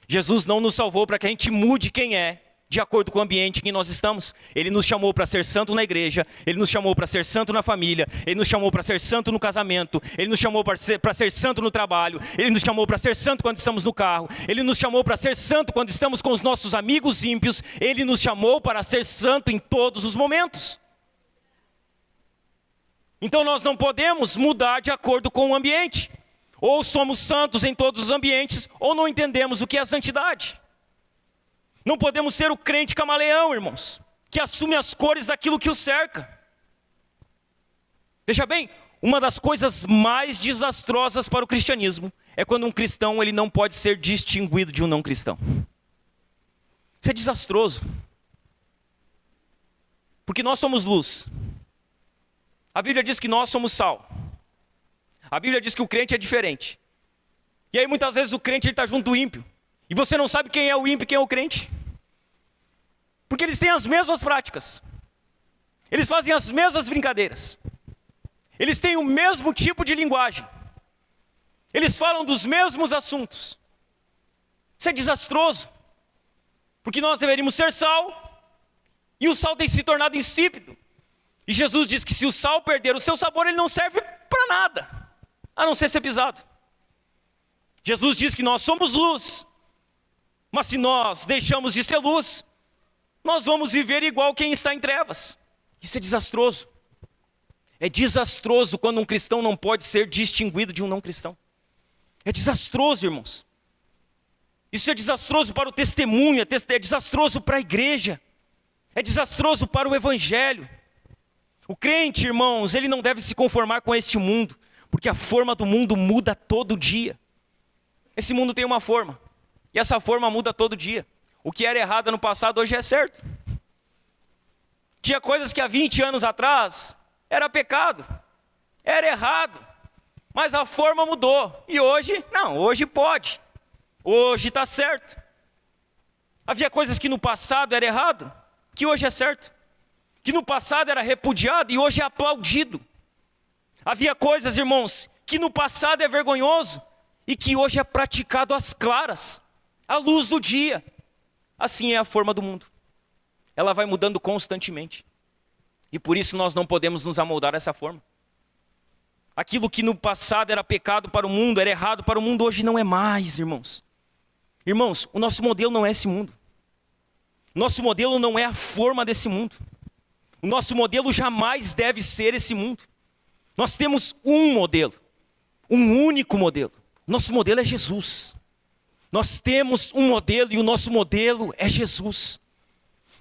Jesus não nos salvou para que a gente mude quem é, de acordo com o ambiente em que nós estamos. Ele nos chamou para ser santo na igreja, Ele nos chamou para ser santo na família, Ele nos chamou para ser santo no casamento, Ele nos chamou para ser santo no trabalho, Ele nos chamou para ser santo quando estamos no carro, Ele nos chamou para ser santo quando estamos com os nossos amigos ímpios, Ele nos chamou para ser santo em todos os momentos. Então nós não podemos mudar de acordo com o ambiente. Ou somos santos em todos os ambientes, ou não entendemos o que é a santidade. Não podemos ser o crente camaleão, irmãos, que assume as cores daquilo que o cerca. Veja bem, uma das coisas mais desastrosas para o cristianismo é quando um cristão ele não pode ser distinguido de um não cristão. Isso é desastroso. Porque nós somos luz. A Bíblia diz que nós somos sal. A Bíblia diz que o crente é diferente. E aí muitas vezes o crente está junto do ímpio. E você não sabe quem é o ímpio e quem é o crente. Porque eles têm as mesmas práticas. Eles fazem as mesmas brincadeiras. Eles têm o mesmo tipo de linguagem. Eles falam dos mesmos assuntos. Isso é desastroso. Porque nós deveríamos ser sal. E o sal tem se tornado insípido. E Jesus diz que se o sal perder o seu sabor, ele não serve para nada, a não ser pisado. Jesus diz que nós somos luz. Mas se nós deixamos de ser luz, nós vamos viver igual quem está em trevas. Isso é desastroso. É desastroso quando um cristão não pode ser distinguido de um não cristão. É desastroso, irmãos. Isso é desastroso para o testemunho, é desastroso para a igreja, é desastroso para o evangelho. O crente, irmãos, ele não deve se conformar com este mundo, porque a forma do mundo muda todo dia. Esse mundo tem uma forma, e essa forma muda todo dia. O que era errado no passado, hoje é certo. Tinha coisas que há 20 anos atrás era pecado, era errado, mas a forma mudou. E hoje, não, hoje pode. Hoje está certo. Havia coisas que no passado era errado, que hoje é certo. Que no passado era repudiado e hoje é aplaudido. Havia coisas, irmãos, que no passado é vergonhoso e que hoje é praticado às claras, à luz do dia. Assim é a forma do mundo. Ela vai mudando constantemente. E por isso nós não podemos nos amoldar a essa forma. Aquilo que no passado era pecado para o mundo, era errado para o mundo, hoje não é mais, irmãos. Irmãos, o nosso modelo não é esse mundo. Nosso modelo não é a forma desse mundo. O nosso modelo jamais deve ser esse mundo. Nós temos um modelo, um único modelo. Nosso modelo é Jesus. Nós temos um modelo e o nosso modelo é Jesus.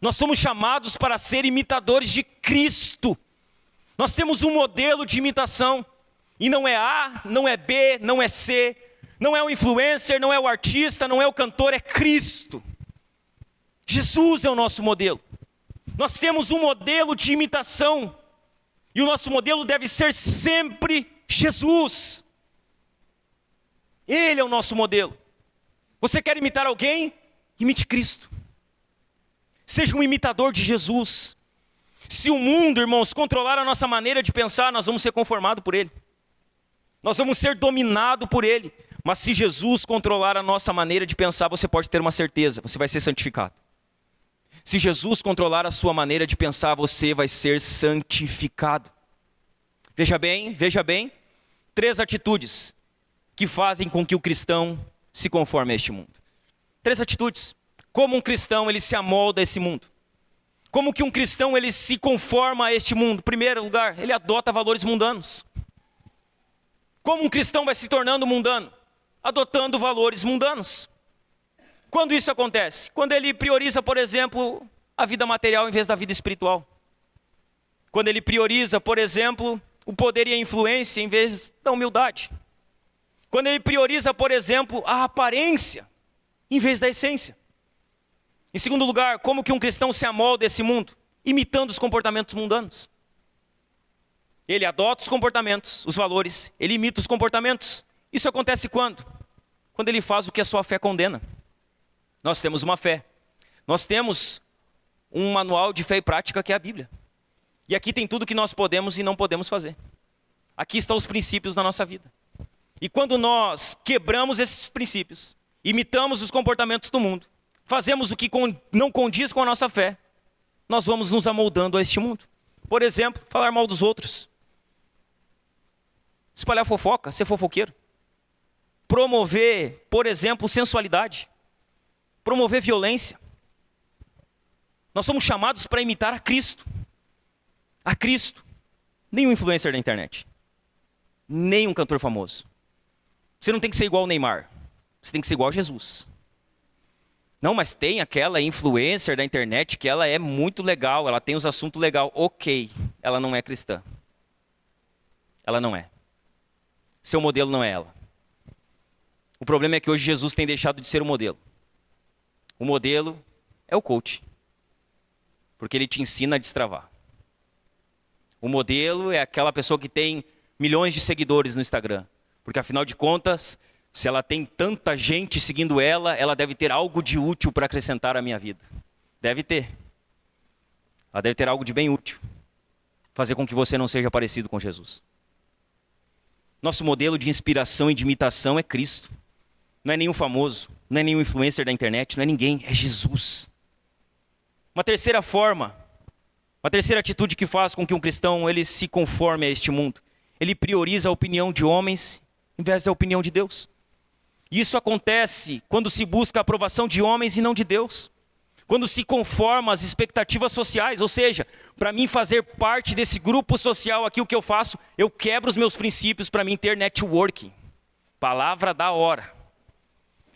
Nós somos chamados para ser imitadores de Cristo. Nós temos um modelo de imitação. E não é A, não é B, não é C. Não é o influencer, não é o artista, não é o cantor, é Cristo. Jesus é o nosso modelo. Nós temos um modelo de imitação. E o nosso modelo deve ser sempre Jesus. Ele é o nosso modelo. Você quer imitar alguém? Imite Cristo. Seja um imitador de Jesus. Se o mundo, irmãos, controlar a nossa maneira de pensar, nós vamos ser conformados por ele. Nós vamos ser dominados por ele. Mas se Jesus controlar a nossa maneira de pensar, você pode ter uma certeza, você vai ser santificado. Se Jesus controlar a sua maneira de pensar, você vai ser santificado. Veja bem, 3 atitudes que fazem com que o cristão se conforme a este mundo. 3 atitudes. Como um cristão, ele se amolda a esse mundo. Como que um cristão, ele se conforma a este mundo? Em primeiro lugar, ele adota valores mundanos. Como um cristão vai se tornando mundano? Adotando valores mundanos. Quando isso acontece? Quando ele prioriza, por exemplo, a vida material em vez da vida espiritual. Quando ele prioriza, por exemplo, o poder e a influência em vez da humildade. Quando ele prioriza, por exemplo, a aparência em vez da essência. Em segundo lugar, como que um cristão se amolda a esse mundo? Imitando os comportamentos mundanos. Ele adota os comportamentos, os valores, ele imita os comportamentos. Isso acontece quando? Quando ele faz o que a sua fé condena. Nós temos uma fé. Nós temos um manual de fé e prática que é a Bíblia. E aqui tem tudo que nós podemos e não podemos fazer. Aqui estão os princípios da nossa vida. E quando nós quebramos esses princípios, imitamos os comportamentos do mundo, fazemos o que não condiz com a nossa fé, nós vamos nos amoldando a este mundo. Por exemplo, falar mal dos outros. Espalhar fofoca, ser fofoqueiro. Promover, por exemplo, sensualidade. Promover violência. Nós somos chamados para imitar a Cristo. A Cristo. Nem um influencer da internet. Nem um cantor famoso. Você não tem que ser igual ao Neymar. Você tem que ser igual a Jesus. Não, mas tem aquela influencer da internet que ela é muito legal, ela tem os assuntos legais. Ok, ela não é cristã. Ela não é. Seu modelo não é ela. O problema é que hoje Jesus tem deixado de ser o modelo. O modelo é o coach. Porque ele te ensina a destravar. O modelo é aquela pessoa que tem milhões de seguidores no Instagram. Porque afinal de contas, se ela tem tanta gente seguindo ela, ela deve ter algo de útil para acrescentar à minha vida. Deve ter. Ela deve ter algo de bem útil. Fazer com que você não seja parecido com Jesus. Nosso modelo de inspiração e de imitação é Cristo. Não é nenhum famoso, não é nenhum influencer da internet, não é ninguém, é Jesus. Uma terceira forma, uma terceira atitude que faz com que um cristão ele se conforme a este mundo. Ele prioriza a opinião de homens em vez da opinião de Deus. Isso acontece quando se busca a aprovação de homens e não de Deus. Quando se conforma às expectativas sociais, ou seja, para mim fazer parte desse grupo social aqui, o que eu faço? Eu quebro os meus princípios para mim ter networking. Palavra da hora.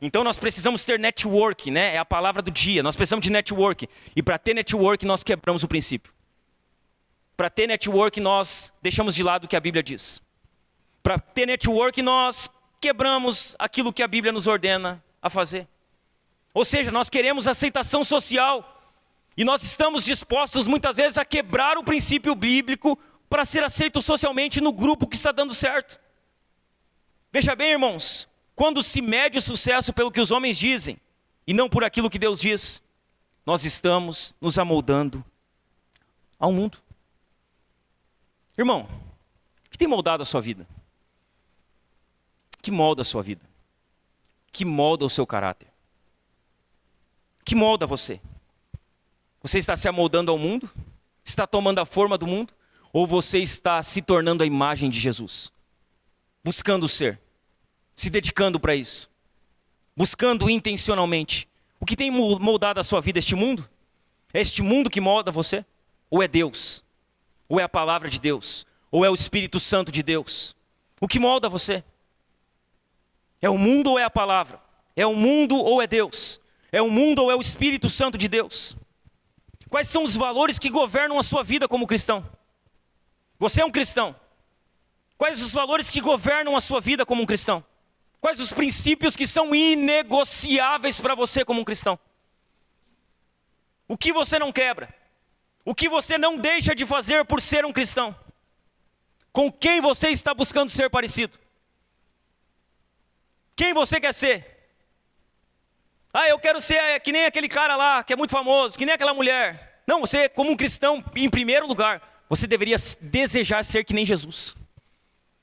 Então nós precisamos ter network, né? É a palavra do dia. Nós precisamos de network. E para ter network nós quebramos o princípio. Para ter network nós deixamos de lado o que a Bíblia diz. Para ter network nós quebramos aquilo que a Bíblia nos ordena a fazer. Ou seja, nós queremos aceitação social. E nós estamos dispostos muitas vezes a quebrar o princípio bíblico para ser aceito socialmente no grupo que está dando certo. Veja bem, irmãos, quando se mede o sucesso pelo que os homens dizem e não por aquilo que Deus diz, nós estamos nos amoldando ao mundo. Irmão, o que tem moldado a sua vida? O que molda a sua vida? O que molda o seu caráter? O que molda você? Você está se amoldando ao mundo? Está tomando a forma do mundo? Ou você está se tornando a imagem de Jesus? Buscando ser, se dedicando para isso, buscando intencionalmente. O que tem moldado a sua vida, este mundo? É este mundo que molda você? Ou é Deus? Ou é a palavra de Deus? Ou é o Espírito Santo de Deus? O que molda você? É o mundo ou é a palavra? É o mundo ou é Deus? É o mundo ou é o Espírito Santo de Deus? Quais são os valores que governam a sua vida como cristão? Você é um cristão. Quais os valores que governam a sua vida como um cristão? Quais os princípios que são inegociáveis para você como um cristão? O que você não quebra? O que você não deixa de fazer por ser um cristão? Com quem você está buscando ser parecido? Quem você quer ser? Eu quero ser que nem aquele cara lá, que é muito famoso, que nem aquela mulher. Não, você como um cristão, em primeiro lugar, você deveria desejar ser que nem Jesus.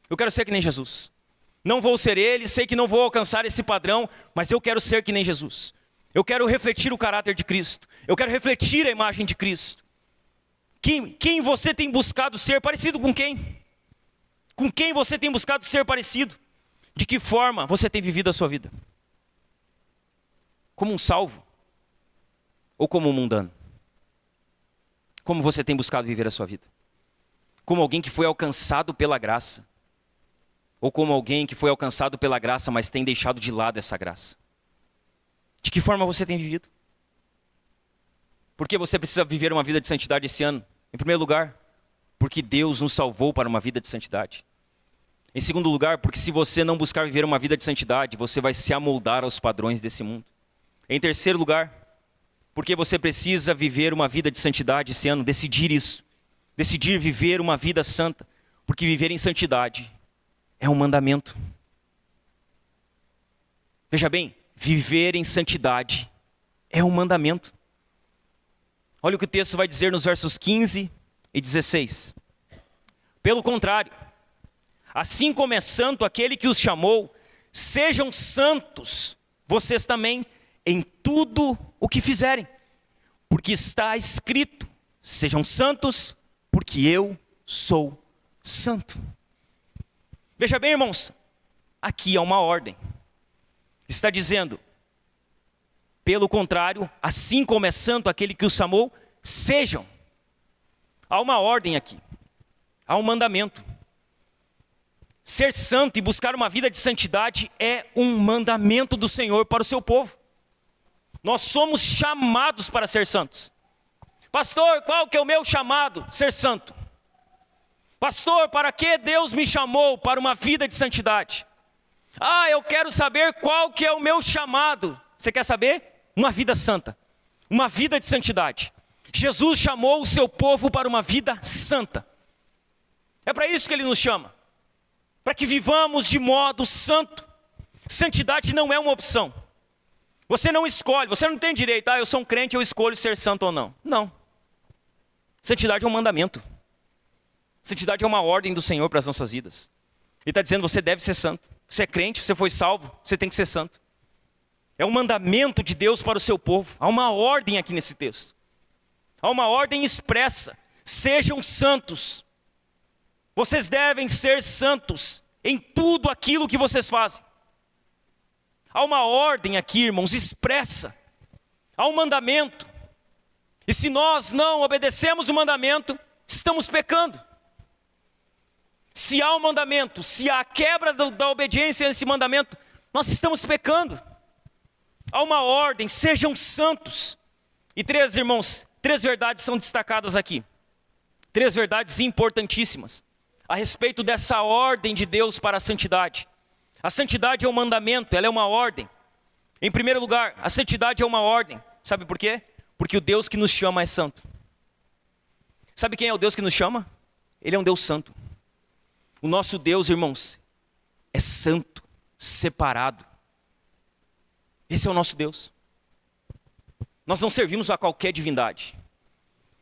Eu quero ser que nem Jesus. Não vou ser ele, sei que não vou alcançar esse padrão, mas eu quero ser que nem Jesus. Eu quero refletir o caráter de Cristo. Eu quero refletir a imagem de Cristo. Quem você tem buscado ser parecido com quem? Com quem você tem buscado ser parecido? De que forma você tem vivido a sua vida? Como um salvo? Ou como um mundano? Como você tem buscado viver a sua vida? Como alguém que foi alcançado pela graça? Ou como alguém que foi alcançado pela graça, mas tem deixado de lado essa graça? De que forma você tem vivido? Por que você precisa viver uma vida de santidade esse ano? Em primeiro lugar, porque Deus nos salvou para uma vida de santidade. Em segundo lugar, porque se você não buscar viver uma vida de santidade, você vai se amoldar aos padrões desse mundo. Em terceiro lugar, porque você precisa viver uma vida de santidade esse ano, decidir isso. Decidir viver uma vida santa, porque viver em santidade é um mandamento. Veja bem, viver em santidade é um mandamento. Olha o que o texto vai dizer nos versos 15 e 16. Pelo contrário, assim como é santo aquele que os chamou, sejam santos vocês também em tudo o que fizerem. Porque está escrito, sejam santos, porque eu sou santo. Veja bem, irmãos, aqui há uma ordem. Está dizendo, pelo contrário, assim como é santo aquele que os chamou, sejam. Há uma ordem aqui. Há um mandamento. Ser santo e buscar uma vida de santidade é um mandamento do Senhor para o seu povo. Nós somos chamados para ser santos. Pastor, qual que é o meu chamado? Ser santo. Pastor, para que Deus me chamou para uma vida de santidade? Eu quero saber qual que é o meu chamado. Você quer saber? Uma vida santa. Uma vida de santidade. Jesus chamou o seu povo para uma vida santa. É para isso que Ele nos chama. Para que vivamos de modo santo. Santidade não é uma opção. Você não escolhe, você não tem direito, eu sou um crente, eu escolho ser santo ou não. Não. Santidade é um mandamento. Santidade é uma ordem do Senhor para as nossas vidas. Ele está dizendo, você deve ser santo. Você é crente, você foi salvo, você tem que ser santo. É um mandamento de Deus para o seu povo. Há uma ordem aqui nesse texto. Há uma ordem expressa. Sejam santos. Vocês devem ser santos em tudo aquilo que vocês fazem. Há uma ordem aqui, irmãos, expressa. Há um mandamento. E se nós não obedecemos o mandamento, estamos pecando. Se há um mandamento, se há a quebra da obediência a esse mandamento, nós estamos pecando. Há uma ordem, sejam santos. E irmãos, 3 verdades são destacadas aqui. 3 verdades importantíssimas a respeito dessa ordem de Deus para a santidade. A santidade é um mandamento, ela é uma ordem. Em primeiro lugar, a santidade é uma ordem. Sabe por quê? Porque o Deus que nos chama é santo. Sabe quem é o Deus que nos chama? Ele é um Deus santo. O nosso Deus, irmãos, é santo, separado. Esse é o nosso Deus. Nós não servimos a qualquer divindade.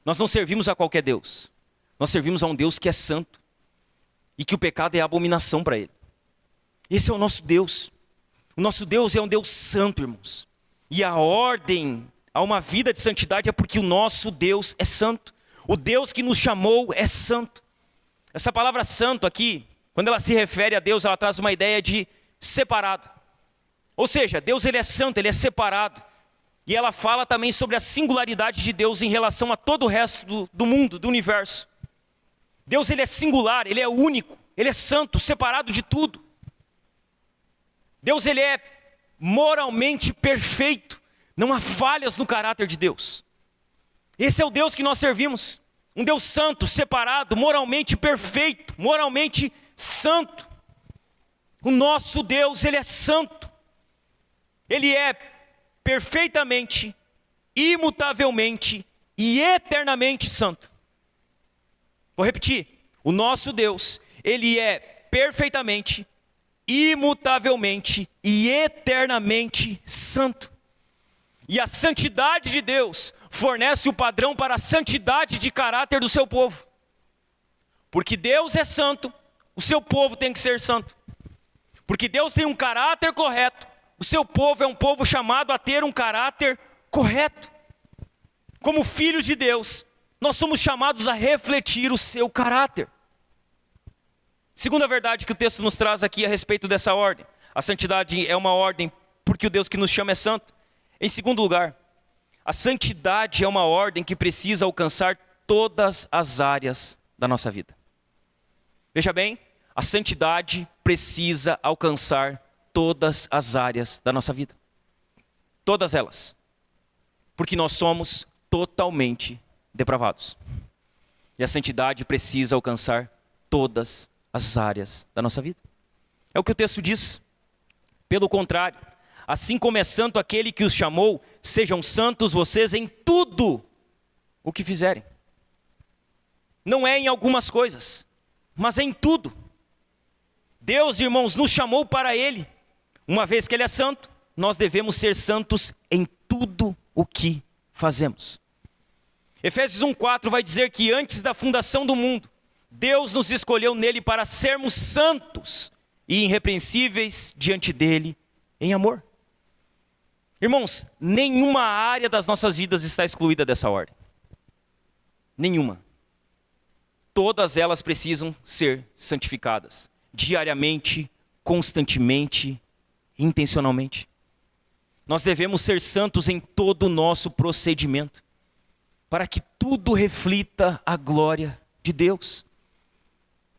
Nós não servimos a qualquer Deus. Nós servimos a um Deus que é santo. E que o pecado é abominação para Ele. Esse é o nosso Deus. O nosso Deus é um Deus santo, irmãos. E a ordem a uma vida de santidade é porque o nosso Deus é santo. O Deus que nos chamou é santo. Essa palavra santo aqui, quando ela se refere a Deus, ela traz uma ideia de separado. Ou seja, Deus ele é santo, ele é separado. E ela fala também sobre a singularidade de Deus em relação a todo o resto do mundo, do universo. Deus ele é singular, ele é único, ele é santo, separado de tudo. Deus ele é moralmente perfeito, não há falhas no caráter de Deus. Esse é o Deus que nós servimos, um Deus santo, separado, moralmente perfeito, moralmente santo. O nosso Deus ele é santo, ele é perfeitamente, imutavelmente e eternamente santo. Vou repetir, o nosso Deus, ele é perfeitamente, imutavelmente e eternamente santo. E a santidade de Deus fornece o padrão para a santidade de caráter do seu povo. Porque Deus é santo, o seu povo tem que ser santo. Porque Deus tem um caráter correto, o seu povo é um povo chamado a ter um caráter correto. Como filhos de Deus, nós somos chamados a refletir o seu caráter. Segunda verdade que o texto nos traz aqui a respeito dessa ordem. A santidade é uma ordem porque o Deus que nos chama é santo. Em segundo lugar, a santidade é uma ordem que precisa alcançar todas as áreas da nossa vida. Veja bem, a santidade precisa alcançar todas as áreas da nossa vida. Todas elas. Porque nós somos totalmente depravados. E a santidade precisa alcançar todas as áreas da nossa vida. É o que o texto diz. Pelo contrário, assim como é santo aquele que os chamou, sejam santos vocês em tudo o que fizerem. Não é em algumas coisas, mas é em tudo. Deus, irmãos, nos chamou para Ele. Uma vez que Ele é santo, nós devemos ser santos em tudo o que fazemos. Efésios 1:4 vai dizer que antes da fundação do mundo, Deus nos escolheu nele para sermos santos e irrepreensíveis diante dele em amor. Irmãos, nenhuma área das nossas vidas está excluída dessa ordem. Nenhuma. Todas elas precisam ser santificadas, diariamente, constantemente, intencionalmente. Nós devemos ser santos em todo o nosso procedimento, para que tudo reflita a glória de Deus.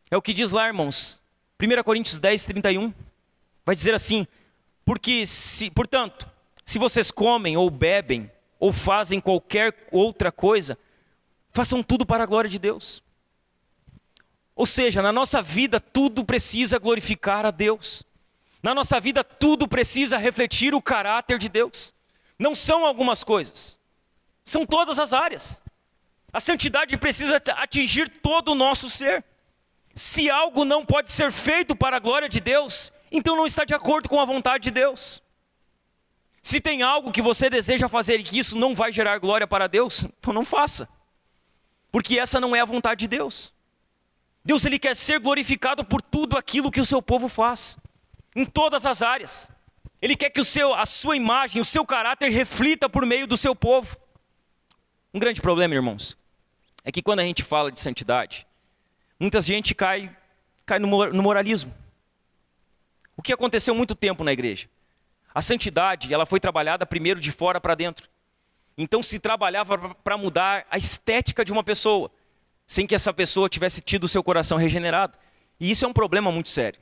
É o que diz lá, irmãos, 1 Coríntios 10:31, vai dizer assim: portanto, se vocês comem ou bebem, ou fazem qualquer outra coisa, façam tudo para a glória de Deus. Ou seja, na nossa vida tudo precisa glorificar a Deus. Na nossa vida tudo precisa refletir o caráter de Deus. Não são algumas coisas, são todas as áreas. A santidade precisa atingir todo o nosso ser. Se algo não pode ser feito para a glória de Deus, então não está de acordo com a vontade de Deus. Se tem algo que você deseja fazer e que isso não vai gerar glória para Deus, então não faça. Porque essa não é a vontade de Deus. Deus ele quer ser glorificado por tudo aquilo que o seu povo faz. Em todas as áreas. Ele quer que a sua imagem, o seu caráter reflita por meio do seu povo. Um grande problema, irmãos, é que quando a gente fala de santidade, muita gente cai no moralismo. O que aconteceu há muito tempo na igreja? A santidade, ela foi trabalhada primeiro de fora para dentro. Então se trabalhava para mudar a estética de uma pessoa, sem que essa pessoa tivesse tido o seu coração regenerado. E isso é um problema muito sério.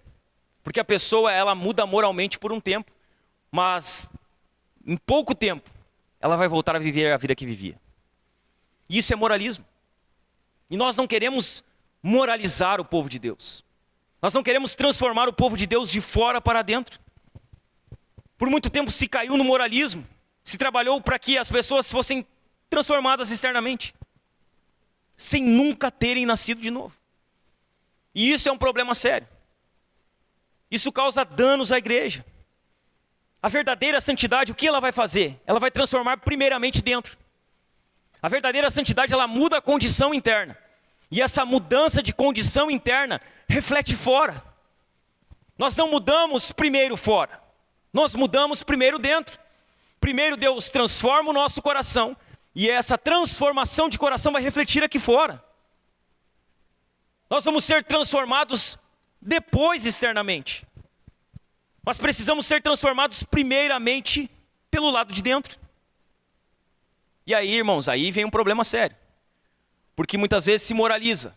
Porque a pessoa, ela muda moralmente por um tempo, mas em pouco tempo, ela vai voltar a viver a vida que vivia. E isso é moralismo. E nós não queremos moralizar o povo de Deus. Nós não queremos transformar o povo de Deus de fora para dentro. Por muito tempo se caiu no moralismo, se trabalhou para que as pessoas fossem transformadas externamente, sem nunca terem nascido de novo. E isso é um problema sério. Isso causa danos à igreja. A verdadeira santidade, o que ela vai fazer? Ela vai transformar primeiramente dentro. A verdadeira santidade, ela muda a condição interna. E essa mudança de condição interna reflete fora. Nós não mudamos primeiro fora. Nós mudamos primeiro dentro. Primeiro Deus transforma o nosso coração. E essa transformação de coração vai refletir aqui fora. Nós vamos ser transformados depois externamente. Mas precisamos ser transformados primeiramente pelo lado de dentro. E aí, irmãos, aí vem um problema sério. Porque muitas vezes se moraliza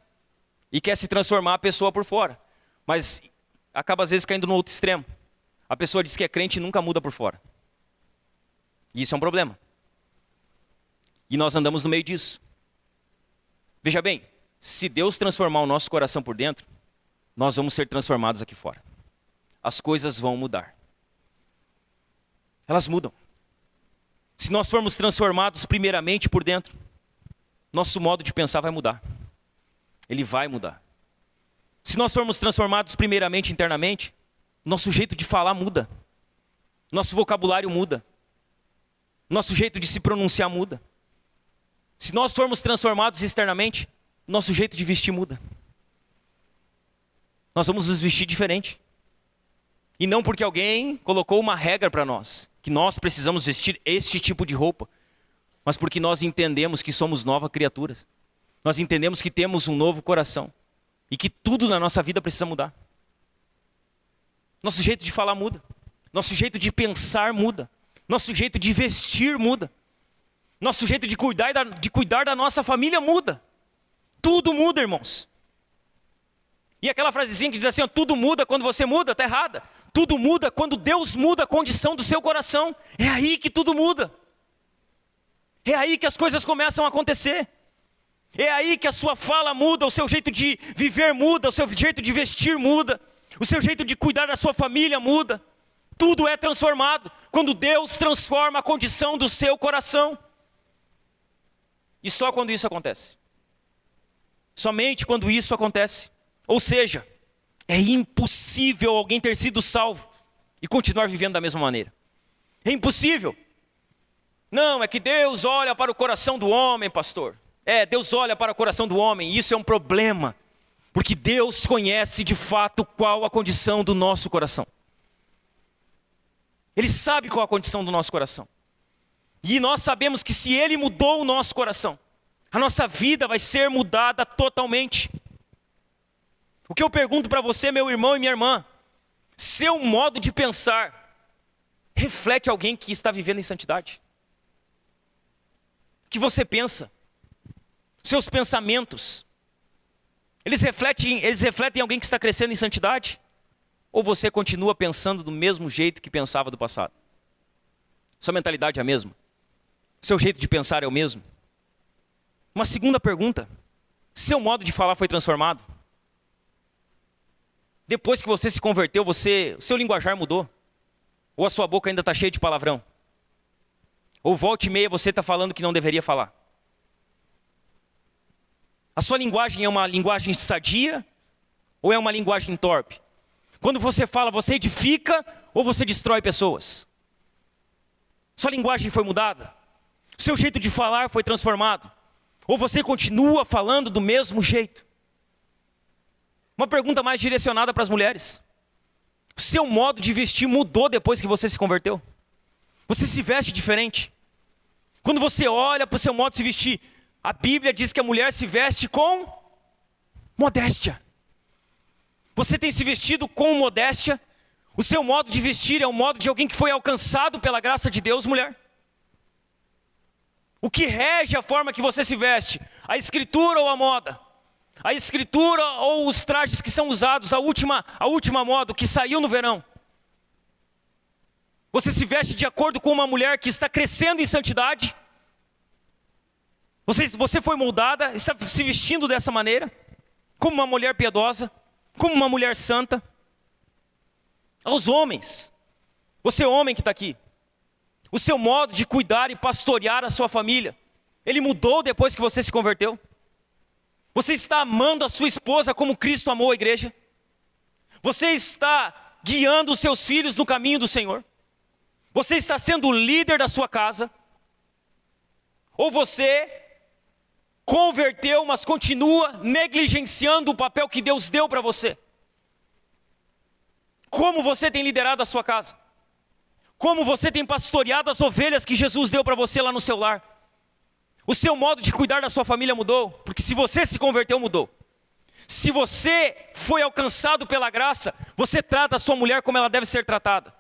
e quer se transformar a pessoa por fora. Mas acaba às vezes caindo no outro extremo. A pessoa diz que é crente e nunca muda por fora. E isso é um problema. E nós andamos no meio disso. Veja bem, se Deus transformar o nosso coração por dentro, nós vamos ser transformados aqui fora. As coisas vão mudar. Elas mudam. Se nós formos transformados primeiramente por dentro, nosso modo de pensar vai mudar. Ele vai mudar. Se nós formos transformados primeiramente internamente, nosso jeito de falar muda. Nosso vocabulário muda. Nosso jeito de se pronunciar muda. Se nós formos transformados externamente, nosso jeito de vestir muda. Nós vamos nos vestir diferente. E não porque alguém colocou uma regra para nós, que nós precisamos vestir este tipo de roupa, mas porque nós entendemos que somos novas criaturas. Nós entendemos que temos um novo coração e que tudo na nossa vida precisa mudar. Nosso jeito de falar muda. Nosso jeito de pensar muda. Nosso jeito de vestir muda. Nosso jeito de cuidar da nossa família muda. Tudo muda, irmãos. E aquela frasezinha que diz assim, ó, tudo muda quando você muda, está errada. Tudo muda quando Deus muda a condição do seu coração. É aí que tudo muda. É aí que as coisas começam a acontecer. É aí que a sua fala muda, o seu jeito de viver muda, o seu jeito de vestir muda, o seu jeito de cuidar da sua família muda. Tudo é transformado quando Deus transforma a condição do seu coração. E só quando isso acontece. Somente quando isso acontece. Ou seja, é impossível alguém ter sido salvo e continuar vivendo da mesma maneira. É impossível. Não, é que Deus olha para o coração do homem, pastor. Deus olha para o coração do homem, e isso é um problema. Porque Deus conhece de fato qual a condição do nosso coração. Ele sabe qual a condição do nosso coração. E nós sabemos que se Ele mudou o nosso coração, a nossa vida vai ser mudada totalmente. O que eu pergunto para você, meu irmão e minha irmã, seu modo de pensar reflete alguém que está vivendo em santidade? O que você pensa? Seus pensamentos, eles refletem alguém que está crescendo em santidade? Ou você continua pensando do mesmo jeito que pensava do passado? Sua mentalidade é a mesma? Seu jeito de pensar é o mesmo? Uma segunda pergunta, seu modo de falar foi transformado? Depois que você se converteu, o seu linguajar mudou? Ou a sua boca ainda está cheia de palavrão? Ou volta e meia você está falando que não deveria falar? A sua linguagem é uma linguagem sadia? Ou é uma linguagem torpe? Quando você fala, você edifica ou você destrói pessoas? Sua linguagem foi mudada? Seu jeito de falar foi transformado? Ou você continua falando do mesmo jeito? Uma pergunta mais direcionada para as mulheres. O seu modo de vestir mudou depois que você se converteu? Você se veste diferente? Quando você olha para o seu modo de se vestir, a Bíblia diz que a mulher se veste com modéstia. Você tem se vestido com modéstia? O seu modo de vestir é o modo de alguém que foi alcançado pela graça de Deus, mulher? O que rege a forma que você se veste? A escritura ou a moda? A escritura ou os trajes que são usados, a última moda, que saiu no verão? Você se veste de acordo com uma mulher que está crescendo em santidade? Você foi moldada, está se vestindo dessa maneira? Como uma mulher piedosa? Como uma mulher santa? Aos homens, você homem que está aqui, o seu modo de cuidar e pastorear a sua família, ele mudou depois que você se converteu? Você está amando a sua esposa como Cristo amou a igreja? Você está guiando os seus filhos no caminho do Senhor? Você está sendo o líder da sua casa? Ou você converteu, mas continua negligenciando o papel que Deus deu para você? Como você tem liderado a sua casa? Como você tem pastoreado as ovelhas que Jesus deu para você lá no seu lar? O seu modo de cuidar da sua família mudou? Porque se você se converteu, mudou. Se você foi alcançado pela graça, você trata a sua mulher como ela deve ser tratada.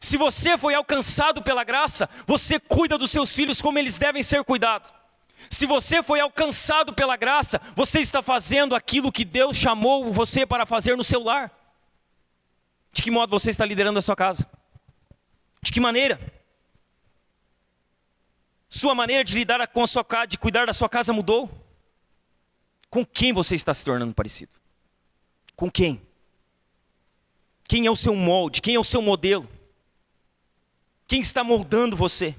Se você foi alcançado pela graça, você cuida dos seus filhos como eles devem ser cuidados. Se você foi alcançado pela graça, você está fazendo aquilo que Deus chamou você para fazer no seu lar. De que modo você está liderando a sua casa? De que maneira? Sua maneira de lidar com a sua casa, de cuidar da sua casa mudou? Com quem você está se tornando parecido? Com quem? Quem é o seu molde? Quem é o seu modelo? Quem está moldando você?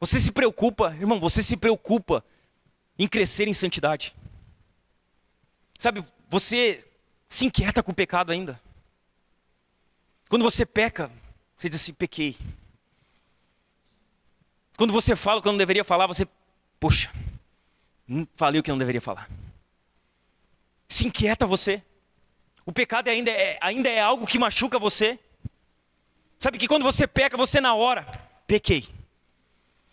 Você se preocupa, irmão, você se preocupa em crescer em santidade. Sabe, você se inquieta com o pecado ainda. Quando você peca, você diz assim, pequei. Quando você fala o que não deveria falar, você, poxa, falei o que não deveria falar. Se inquieta você. O pecado ainda é algo que machuca você. Sabe que quando você peca, você na hora, pequei.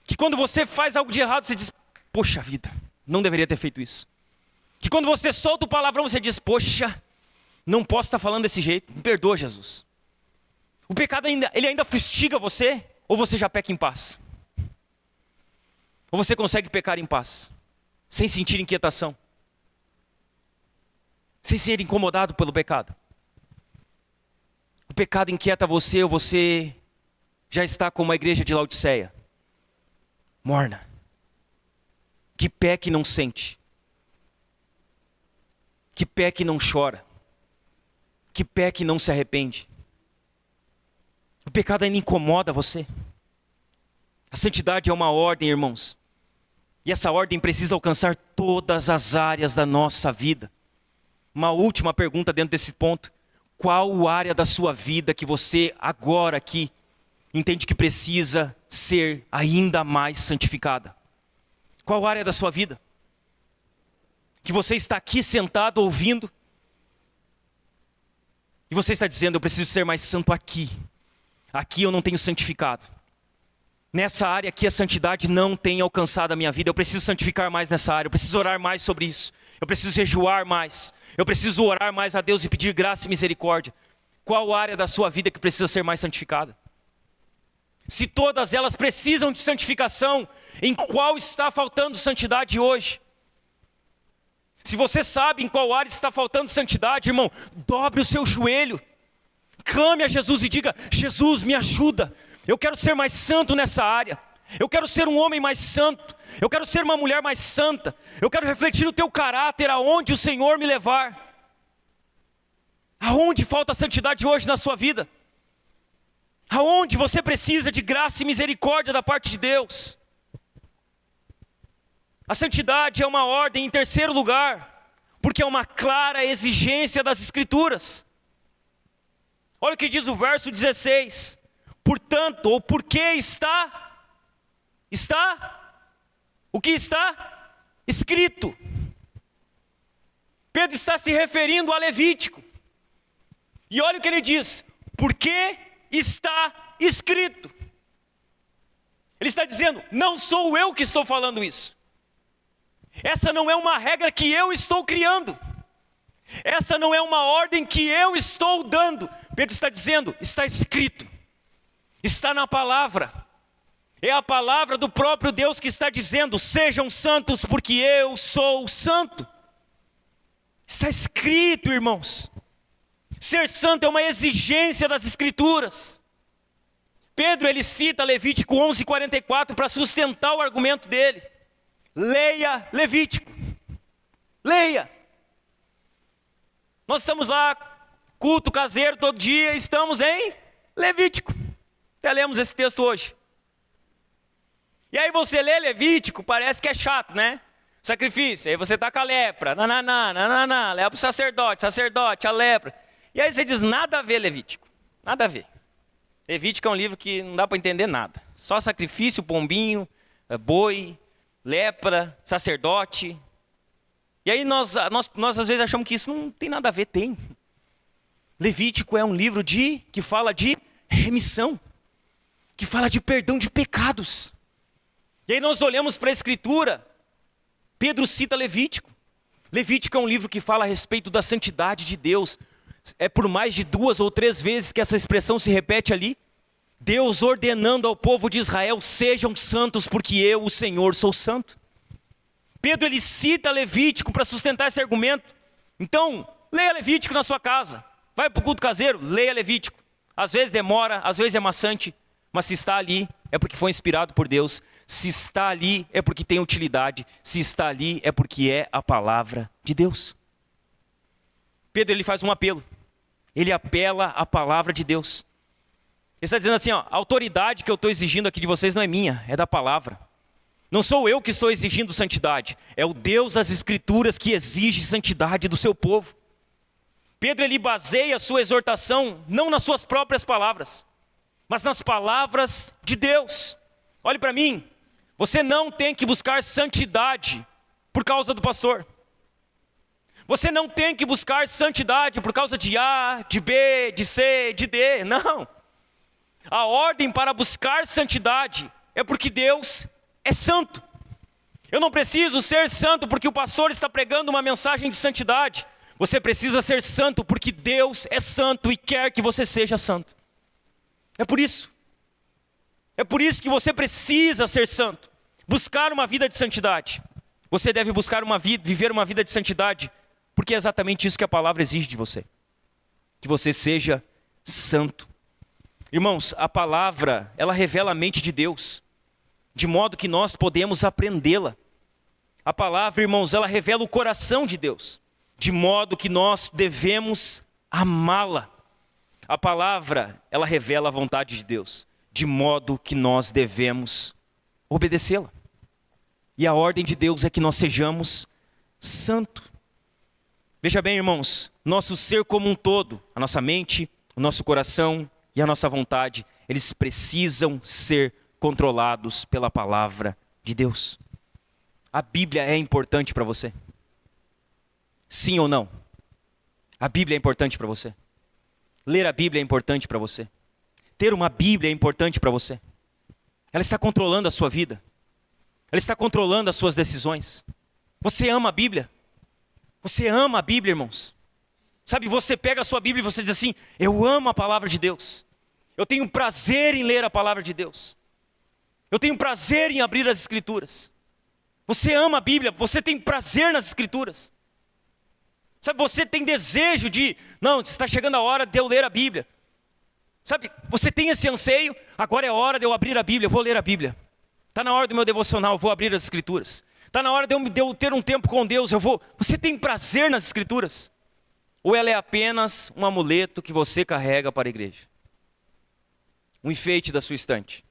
Que quando você faz algo de errado, você diz, poxa vida, não deveria ter feito isso. Que quando você solta o palavrão, você diz, poxa, não posso estar falando desse jeito, me perdoa, Jesus. O pecado ele ainda fustiga você, ou você já peca em paz? Ou você consegue pecar em paz, sem sentir inquietação? Sem ser incomodado pelo pecado? O pecado inquieta você, ou você já está como a igreja de Laodiceia? Morna. Que peca e não sente. Que peca e não chora. Que peca e não se arrepende. O pecado ainda incomoda você. A santidade é uma ordem, irmãos. E essa ordem precisa alcançar todas as áreas da nossa vida. Uma última pergunta dentro desse ponto. Qual área da sua vida que você agora aqui entende que precisa ser ainda mais santificada? Qual área da sua vida? Que você está aqui sentado ouvindo e você está dizendo, eu preciso ser mais santo aqui. Aqui eu não tenho santificado. Nessa área aqui a santidade não tem alcançado a minha vida. Eu preciso santificar mais nessa área. Eu preciso orar mais sobre isso. Eu preciso jejuar mais. Eu preciso orar mais a Deus e pedir graça e misericórdia. Qual área da sua vida que precisa ser mais santificada? Se todas elas precisam de santificação, em qual está faltando santidade hoje? Se você sabe em qual área está faltando santidade, irmão, dobre o seu joelho. Clame a Jesus e diga, Jesus, me ajuda. Eu quero ser mais santo nessa área. Eu quero ser um homem mais santo. Eu quero ser uma mulher mais santa. Eu quero refletir o teu caráter aonde o Senhor me levar. Aonde falta santidade hoje na sua vida? Aonde você precisa de graça e misericórdia da parte de Deus? A santidade é uma ordem em terceiro lugar, porque é uma clara exigência das Escrituras. Olha o que diz o verso 16. Portanto, ou porque o que está? Escrito. Pedro está se referindo a Levítico. E olha o que ele diz. Porque está escrito. Ele está dizendo, não sou eu que estou falando isso. Essa não é uma regra que eu estou criando. Essa não é uma ordem que eu estou dando. Pedro está dizendo, está escrito, está na palavra. É a palavra do próprio Deus que está dizendo, sejam santos porque eu sou santo. Está escrito, irmãos. Ser santo é uma exigência das Escrituras. Pedro, ele cita Levítico 11:44 para sustentar o argumento dele. Leia Levítico. Leia. Nós estamos lá, culto caseiro todo dia, estamos em Levítico. Até lemos esse texto hoje. E aí você lê Levítico, parece que é chato, né? Sacrifício, aí você taca a lepra, leva para o sacerdote, a lepra. E aí você diz, nada a ver Levítico, nada a ver. Levítico é um livro que não dá para entender nada. Só sacrifício, pombinho, boi, lepra, sacerdote. E aí nós às vezes achamos que isso não tem nada a ver, tem. Levítico é um livro que fala de remissão, que fala de perdão de pecados. E aí nós olhamos para a Escritura, Pedro cita Levítico. Levítico é um livro que fala a respeito da santidade de Deus. É por mais de 2 ou 3 vezes que essa expressão se repete ali. Deus ordenando ao povo de Israel, sejam santos porque eu, o Senhor, sou santo. Pedro, ele cita Levítico para sustentar esse argumento. Então, leia Levítico na sua casa. Vai para o culto caseiro, leia Levítico. Às vezes demora, às vezes é maçante, mas se está ali, é porque foi inspirado por Deus. Se está ali, é porque tem utilidade. Se está ali, é porque é a palavra de Deus. Pedro, ele faz um apelo. Ele apela à palavra de Deus. Ele está dizendo assim, ó, a autoridade que eu estou exigindo aqui de vocês não é minha, é da palavra. Não sou eu que estou exigindo santidade, é o Deus das Escrituras que exige santidade do seu povo. Pedro, ele baseia a sua exortação não nas suas próprias palavras, mas nas palavras de Deus. Olhe para mim, você não tem que buscar santidade por causa do pastor. Você não tem que buscar santidade por causa de A, de B, de C, de D, não. A ordem para buscar santidade é porque Deus é santo. Eu não preciso ser santo porque o pastor está pregando uma mensagem de santidade. Você precisa ser santo porque Deus é santo e quer que você seja santo. É por isso. É por isso que você precisa ser santo. Buscar uma vida de santidade. Você deve buscar viver uma vida de santidade, porque é exatamente isso que a palavra exige de você. Que você seja santo. Irmãos, a palavra, ela revela a mente de Deus, de modo que nós podemos aprendê-la. A palavra, irmãos, ela revela o coração de Deus, de modo que nós devemos amá-la. A palavra, ela revela a vontade de Deus, de modo que nós devemos obedecê-la. E a ordem de Deus é que nós sejamos santos. Veja bem, irmãos, nosso ser como um todo, a nossa mente, o nosso coração e a nossa vontade, eles precisam ser controlados pela palavra de Deus. A Bíblia é importante para você? Sim ou não? A Bíblia é importante para você? Ler a Bíblia é importante para você? Ter uma Bíblia é importante para você? Ela está controlando a sua vida? Ela está controlando as suas decisões? Você ama a Bíblia? Você ama a Bíblia, irmãos? Sabe, você pega a sua Bíblia e você diz assim, eu amo a palavra de Deus. Eu tenho prazer em ler a palavra de Deus. Eu tenho prazer em abrir as Escrituras. Você ama a Bíblia, você tem prazer nas Escrituras. Sabe, você tem desejo não, está chegando a hora de eu ler a Bíblia. Sabe, você tem esse anseio, agora é hora de eu abrir a Bíblia, eu vou ler a Bíblia. Está na hora do meu devocional, eu vou abrir as Escrituras. Está na hora de eu ter um tempo com Deus, Você tem prazer nas Escrituras? Ou ela é apenas um amuleto que você carrega para a igreja? Um enfeite da sua estante,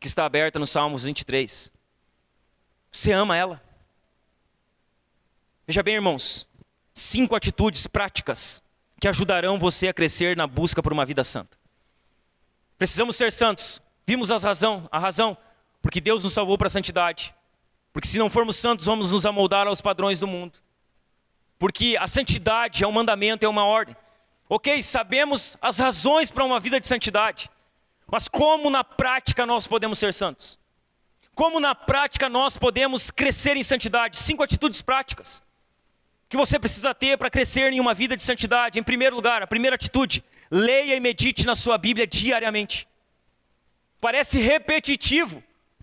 que está aberta no Salmos 23. Você ama ela? Veja bem, irmãos, 5 atitudes práticas que ajudarão você a crescer na busca por uma vida santa. Precisamos ser santos. Vimos a razão, porque Deus nos salvou para a santidade. Porque se não formos santos, vamos nos amoldar aos padrões do mundo. Porque a santidade é um mandamento, é uma ordem. Ok, sabemos as razões para uma vida de santidade. Mas como na prática nós podemos ser santos? Como na prática nós podemos crescer em santidade? 5 atitudes práticas que você precisa ter para crescer em uma vida de santidade? Em primeiro lugar, a primeira atitude: leia e medite na sua Bíblia diariamente. Parece repetitivo,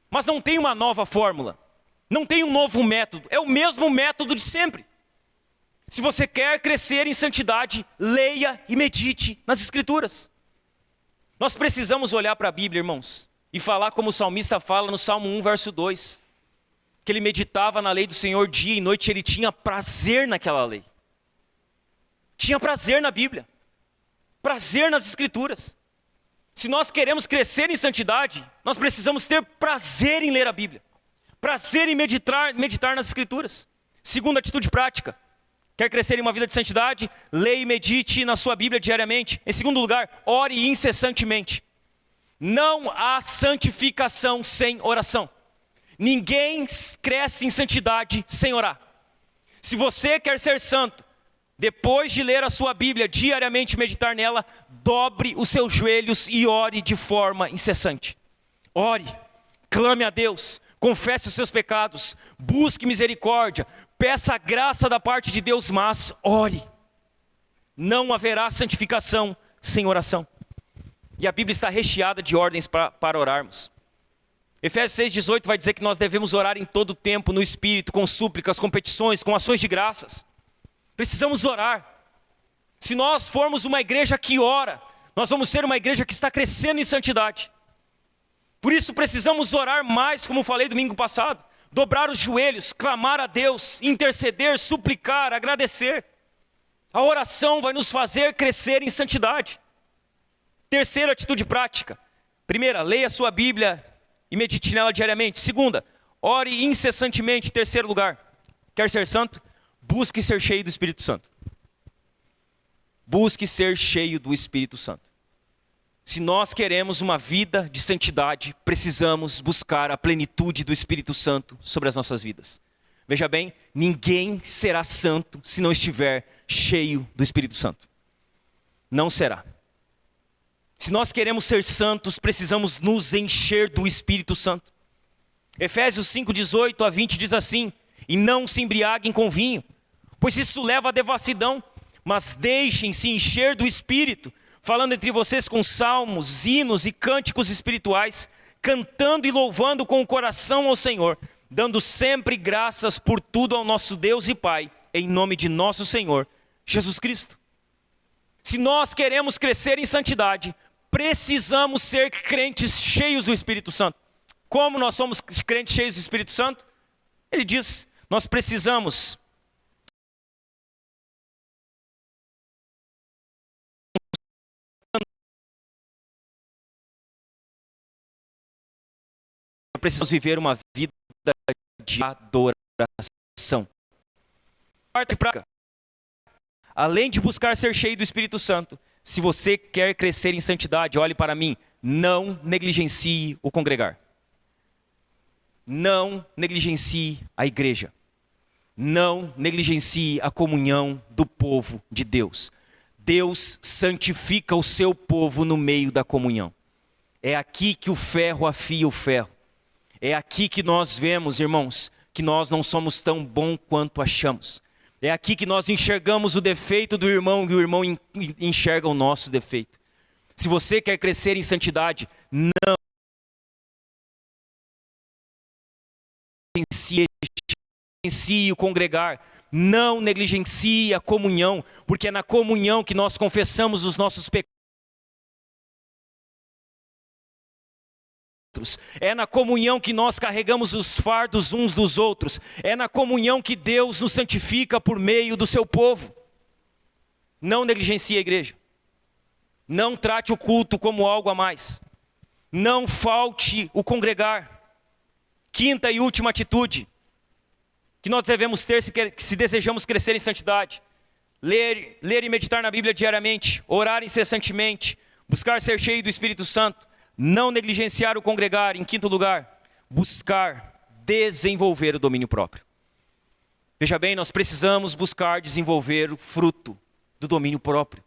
mas não tem uma nova fórmula, não tem um novo método, é o mesmo método de sempre. Se você quer crescer em santidade, leia e medite nas Escrituras. Nós precisamos olhar para a Bíblia, irmãos, e falar como o salmista fala no Salmo 1, verso 2, que ele meditava na lei do Senhor dia e noite, ele tinha prazer naquela lei. Tinha prazer na Bíblia, prazer nas Escrituras. Se nós queremos crescer em santidade, nós precisamos ter prazer em ler a Bíblia, prazer em meditar nas Escrituras. Segunda atitude prática: quer crescer em uma vida de santidade? Leia e medite na sua Bíblia diariamente. Em segundo lugar, ore incessantemente. Não há santificação sem oração. Ninguém cresce em santidade sem orar. Se você quer ser santo, depois de ler a sua Bíblia diariamente e meditar nela, dobre os seus joelhos e ore de forma incessante. Ore, clame a Deus, confesse os seus pecados, busque misericórdia, peça a graça da parte de Deus, mas ore. Não haverá santificação sem oração. E a Bíblia está recheada de ordens para orarmos. Efésios 6,18 vai dizer que nós devemos orar em todo o tempo no Espírito, com súplicas, com petições, com ações de graças. Precisamos orar. Se nós formos uma igreja que ora, nós vamos ser uma igreja que está crescendo em santidade. Por isso precisamos orar mais, como falei domingo passado. Dobrar os joelhos, clamar a Deus, interceder, suplicar, agradecer. A oração vai nos fazer crescer em santidade. Terceira atitude prática: primeira, leia a sua Bíblia e medite nela diariamente. Segunda, ore incessantemente. Terceiro lugar, quer ser santo? Busque ser cheio do Espírito Santo. Busque ser cheio do Espírito Santo. Se nós queremos uma vida de santidade, precisamos buscar a plenitude do Espírito Santo sobre as nossas vidas. Veja bem, ninguém será santo se não estiver cheio do Espírito Santo. Não será. Se nós queremos ser santos, precisamos nos encher do Espírito Santo. Efésios 5:18-20 diz assim: e não se embriaguem com vinho, pois isso leva à devassidão, mas deixem-se encher do Espírito, falando entre vocês com salmos, hinos e cânticos espirituais, cantando e louvando com o coração ao Senhor, dando sempre graças por tudo ao nosso Deus e Pai, em nome de nosso Senhor Jesus Cristo. Se nós queremos crescer em santidade, precisamos ser crentes cheios do Espírito Santo. Como nós somos crentes cheios do Espírito Santo? Ele diz: nós precisamos viver uma vida de adoração. Quarta prática: além de buscar ser cheio do Espírito Santo, se você quer crescer em santidade, olhe para mim, não negligencie o congregar. Não negligencie a igreja. Não negligencie a comunhão do povo de Deus. Deus santifica o seu povo no meio da comunhão. É aqui que o ferro afia o ferro. É aqui que nós vemos, irmãos, que nós não somos tão bons quanto achamos. É aqui que nós enxergamos o defeito do irmão e o irmão enxerga o nosso defeito. Se você quer crescer em santidade, não negligencie o congregar, não negligencie a comunhão, porque é na comunhão que nós confessamos os nossos pecados. É na comunhão que nós carregamos os fardos uns dos outros. É na comunhão que Deus nos santifica por meio do seu povo. Não negligencie a igreja. Não trate o culto como algo a mais. Não falte o congregar. Quinta e última atitude que nós devemos ter se desejamos crescer em santidade: ler e meditar na Bíblia diariamente, orar incessantemente, buscar ser cheio do Espírito Santo, não negligenciar o congregar. Em quinto lugar, buscar desenvolver o domínio próprio. Veja bem, nós precisamos buscar desenvolver o fruto do domínio próprio.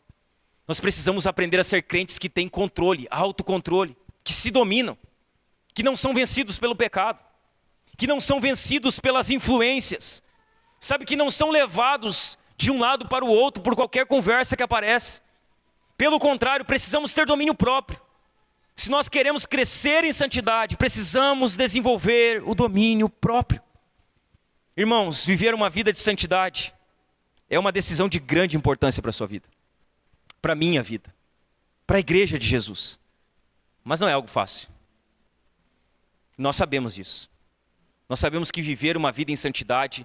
Nós precisamos aprender a ser crentes que têm controle, autocontrole, que se dominam, que não são vencidos pelo pecado, que não são vencidos pelas influências. sabe, que não são levados de um lado para o outro por qualquer conversa que aparece. Pelo contrário, precisamos ter domínio próprio. Se nós queremos crescer em santidade, precisamos desenvolver o domínio próprio. Irmãos, viver uma vida de santidade é uma decisão de grande importância para a sua vida, para a minha vida, para a igreja de Jesus. Mas não é algo fácil. Nós sabemos disso. Nós sabemos que viver uma vida em santidade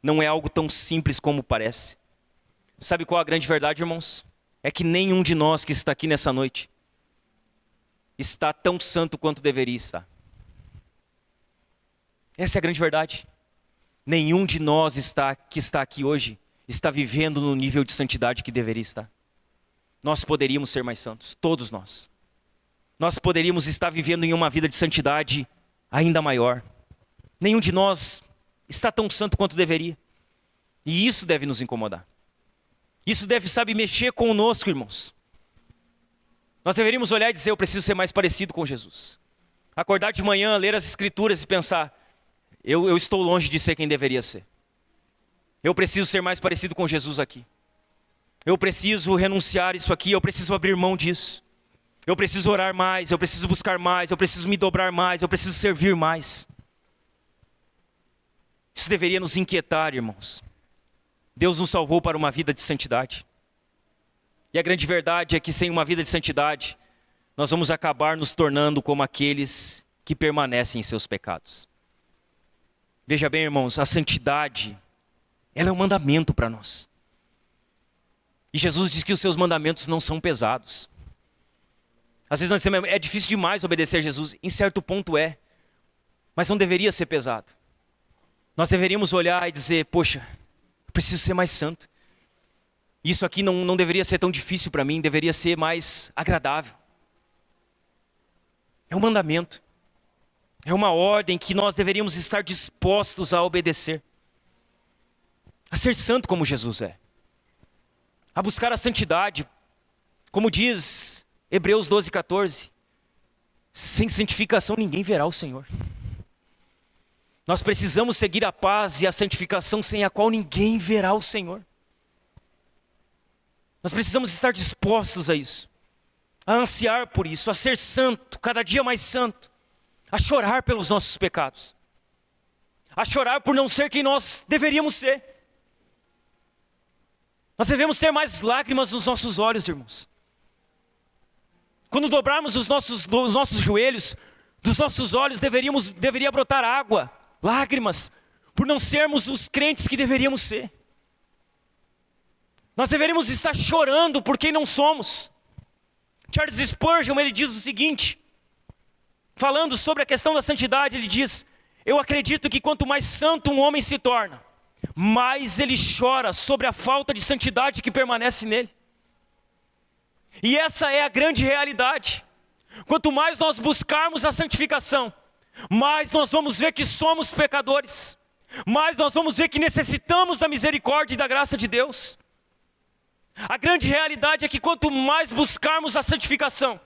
não é algo tão simples como parece. Sabe qual a grande verdade, irmãos? É que nenhum de nós que está aqui nessa noite está tão santo quanto deveria estar. Essa é a grande verdade. Nenhum de nós que está aqui hoje está vivendo no nível de santidade que deveria estar. Nós poderíamos ser mais santos, todos nós. Nós poderíamos estar vivendo em uma vida de santidade ainda maior. Nenhum de nós está tão santo quanto deveria. E isso deve nos incomodar. Isso deve, sabe, mexer conosco, irmãos. Nós deveríamos olhar e dizer: eu preciso ser mais parecido com Jesus. Acordar de manhã, ler as Escrituras e pensar: eu estou longe de ser quem deveria ser. Eu preciso ser mais parecido com Jesus aqui. Eu preciso renunciar isso aqui, eu preciso abrir mão disso. Eu preciso orar mais, eu preciso buscar mais, eu preciso me dobrar mais, eu preciso servir mais. Isso deveria nos inquietar, irmãos. Deus nos salvou para uma vida de santidade. E a grande verdade é que sem uma vida de santidade, nós vamos acabar nos tornando como aqueles que permanecem em seus pecados. Veja bem, irmãos, a santidade, ela é um mandamento para nós. E Jesus diz que os seus mandamentos não são pesados. Às vezes nós dizemos: é difícil demais obedecer a Jesus. Em certo ponto é, mas não deveria ser pesado. Nós deveríamos olhar e dizer: poxa, eu preciso ser mais santo. Isso aqui não deveria ser tão difícil para mim, deveria ser mais agradável. É um mandamento. É uma ordem que nós deveríamos estar dispostos a obedecer. A ser santo como Jesus é. A buscar a santidade. Como diz Hebreus 12:14. Sem santificação ninguém verá o Senhor. Nós precisamos seguir a paz e a santificação sem a qual ninguém verá o Senhor. Nós precisamos estar dispostos a isso, a ansiar por isso, a ser santo, cada dia mais santo, a chorar pelos nossos pecados, a chorar por não ser quem nós deveríamos ser. Nós devemos ter mais lágrimas nos nossos olhos, irmãos. Quando dobrarmos os nossos joelhos, dos nossos olhos deveria brotar água, lágrimas, por não sermos os crentes que deveríamos ser. Nós deveríamos estar chorando por quem não somos. Charles Spurgeon, ele diz o seguinte, falando sobre a questão da santidade, ele diz: eu acredito que quanto mais santo um homem se torna, mais ele chora sobre a falta de santidade que permanece nele. E essa é a grande realidade. Quanto mais nós buscarmos a santificação, mais nós vamos ver que somos pecadores, mais nós vamos ver que necessitamos da misericórdia e da graça de Deus. A grande realidade é que quanto mais buscarmos a santificação,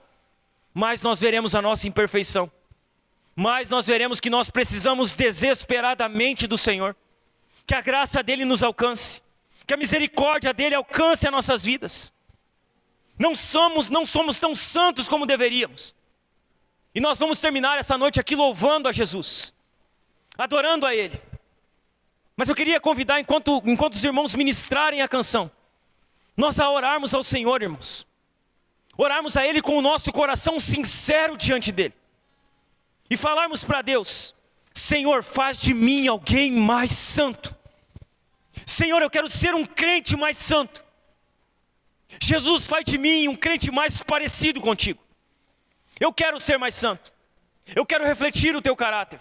mais nós veremos a nossa imperfeição, mais nós veremos que nós precisamos desesperadamente do Senhor, que a graça dele nos alcance, que a misericórdia dele alcance as nossas vidas. Não somos tão santos como deveríamos. E nós vamos terminar essa noite aqui louvando a Jesus, adorando a Ele. Mas eu queria convidar, enquanto os irmãos ministrarem a canção, nós a orarmos ao Senhor, irmãos. Orarmos a Ele com o nosso coração sincero diante dEle. E falarmos para Deus: Senhor, faz de mim alguém mais santo. Senhor, eu quero ser um crente mais santo. Jesus, faz de mim um crente mais parecido contigo. Eu quero ser mais santo. Eu quero refletir o teu caráter.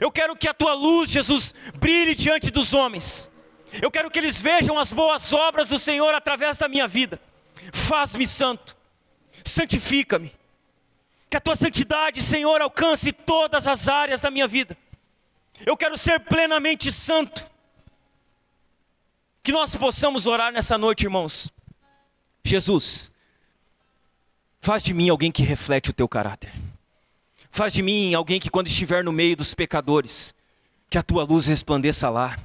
Eu quero que a tua luz, Jesus, brilhe diante dos homens. Eu quero que eles vejam as boas obras do Senhor através da minha vida. Faz-me santo. Santifica-me. Que a tua santidade, Senhor, alcance todas as áreas da minha vida. Eu quero ser plenamente santo. Que nós possamos orar nessa noite, irmãos. Jesus, faz de mim alguém que reflete o teu caráter. Faz de mim alguém que, quando estiver no meio dos pecadores, que a tua luz resplandeça lá.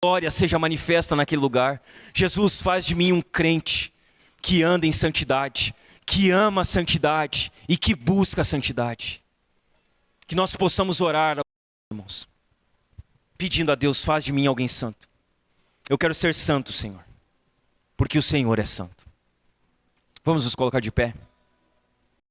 glória seja manifesta naquele lugar. Jesus, faz de mim um crente que anda em santidade, que ama a santidade e que busca a santidade. Que nós possamos orar, irmãos, pedindo a Deus, faz de mim alguém santo. Eu quero ser santo, Senhor, porque o Senhor é santo. Vamos nos colocar de pé.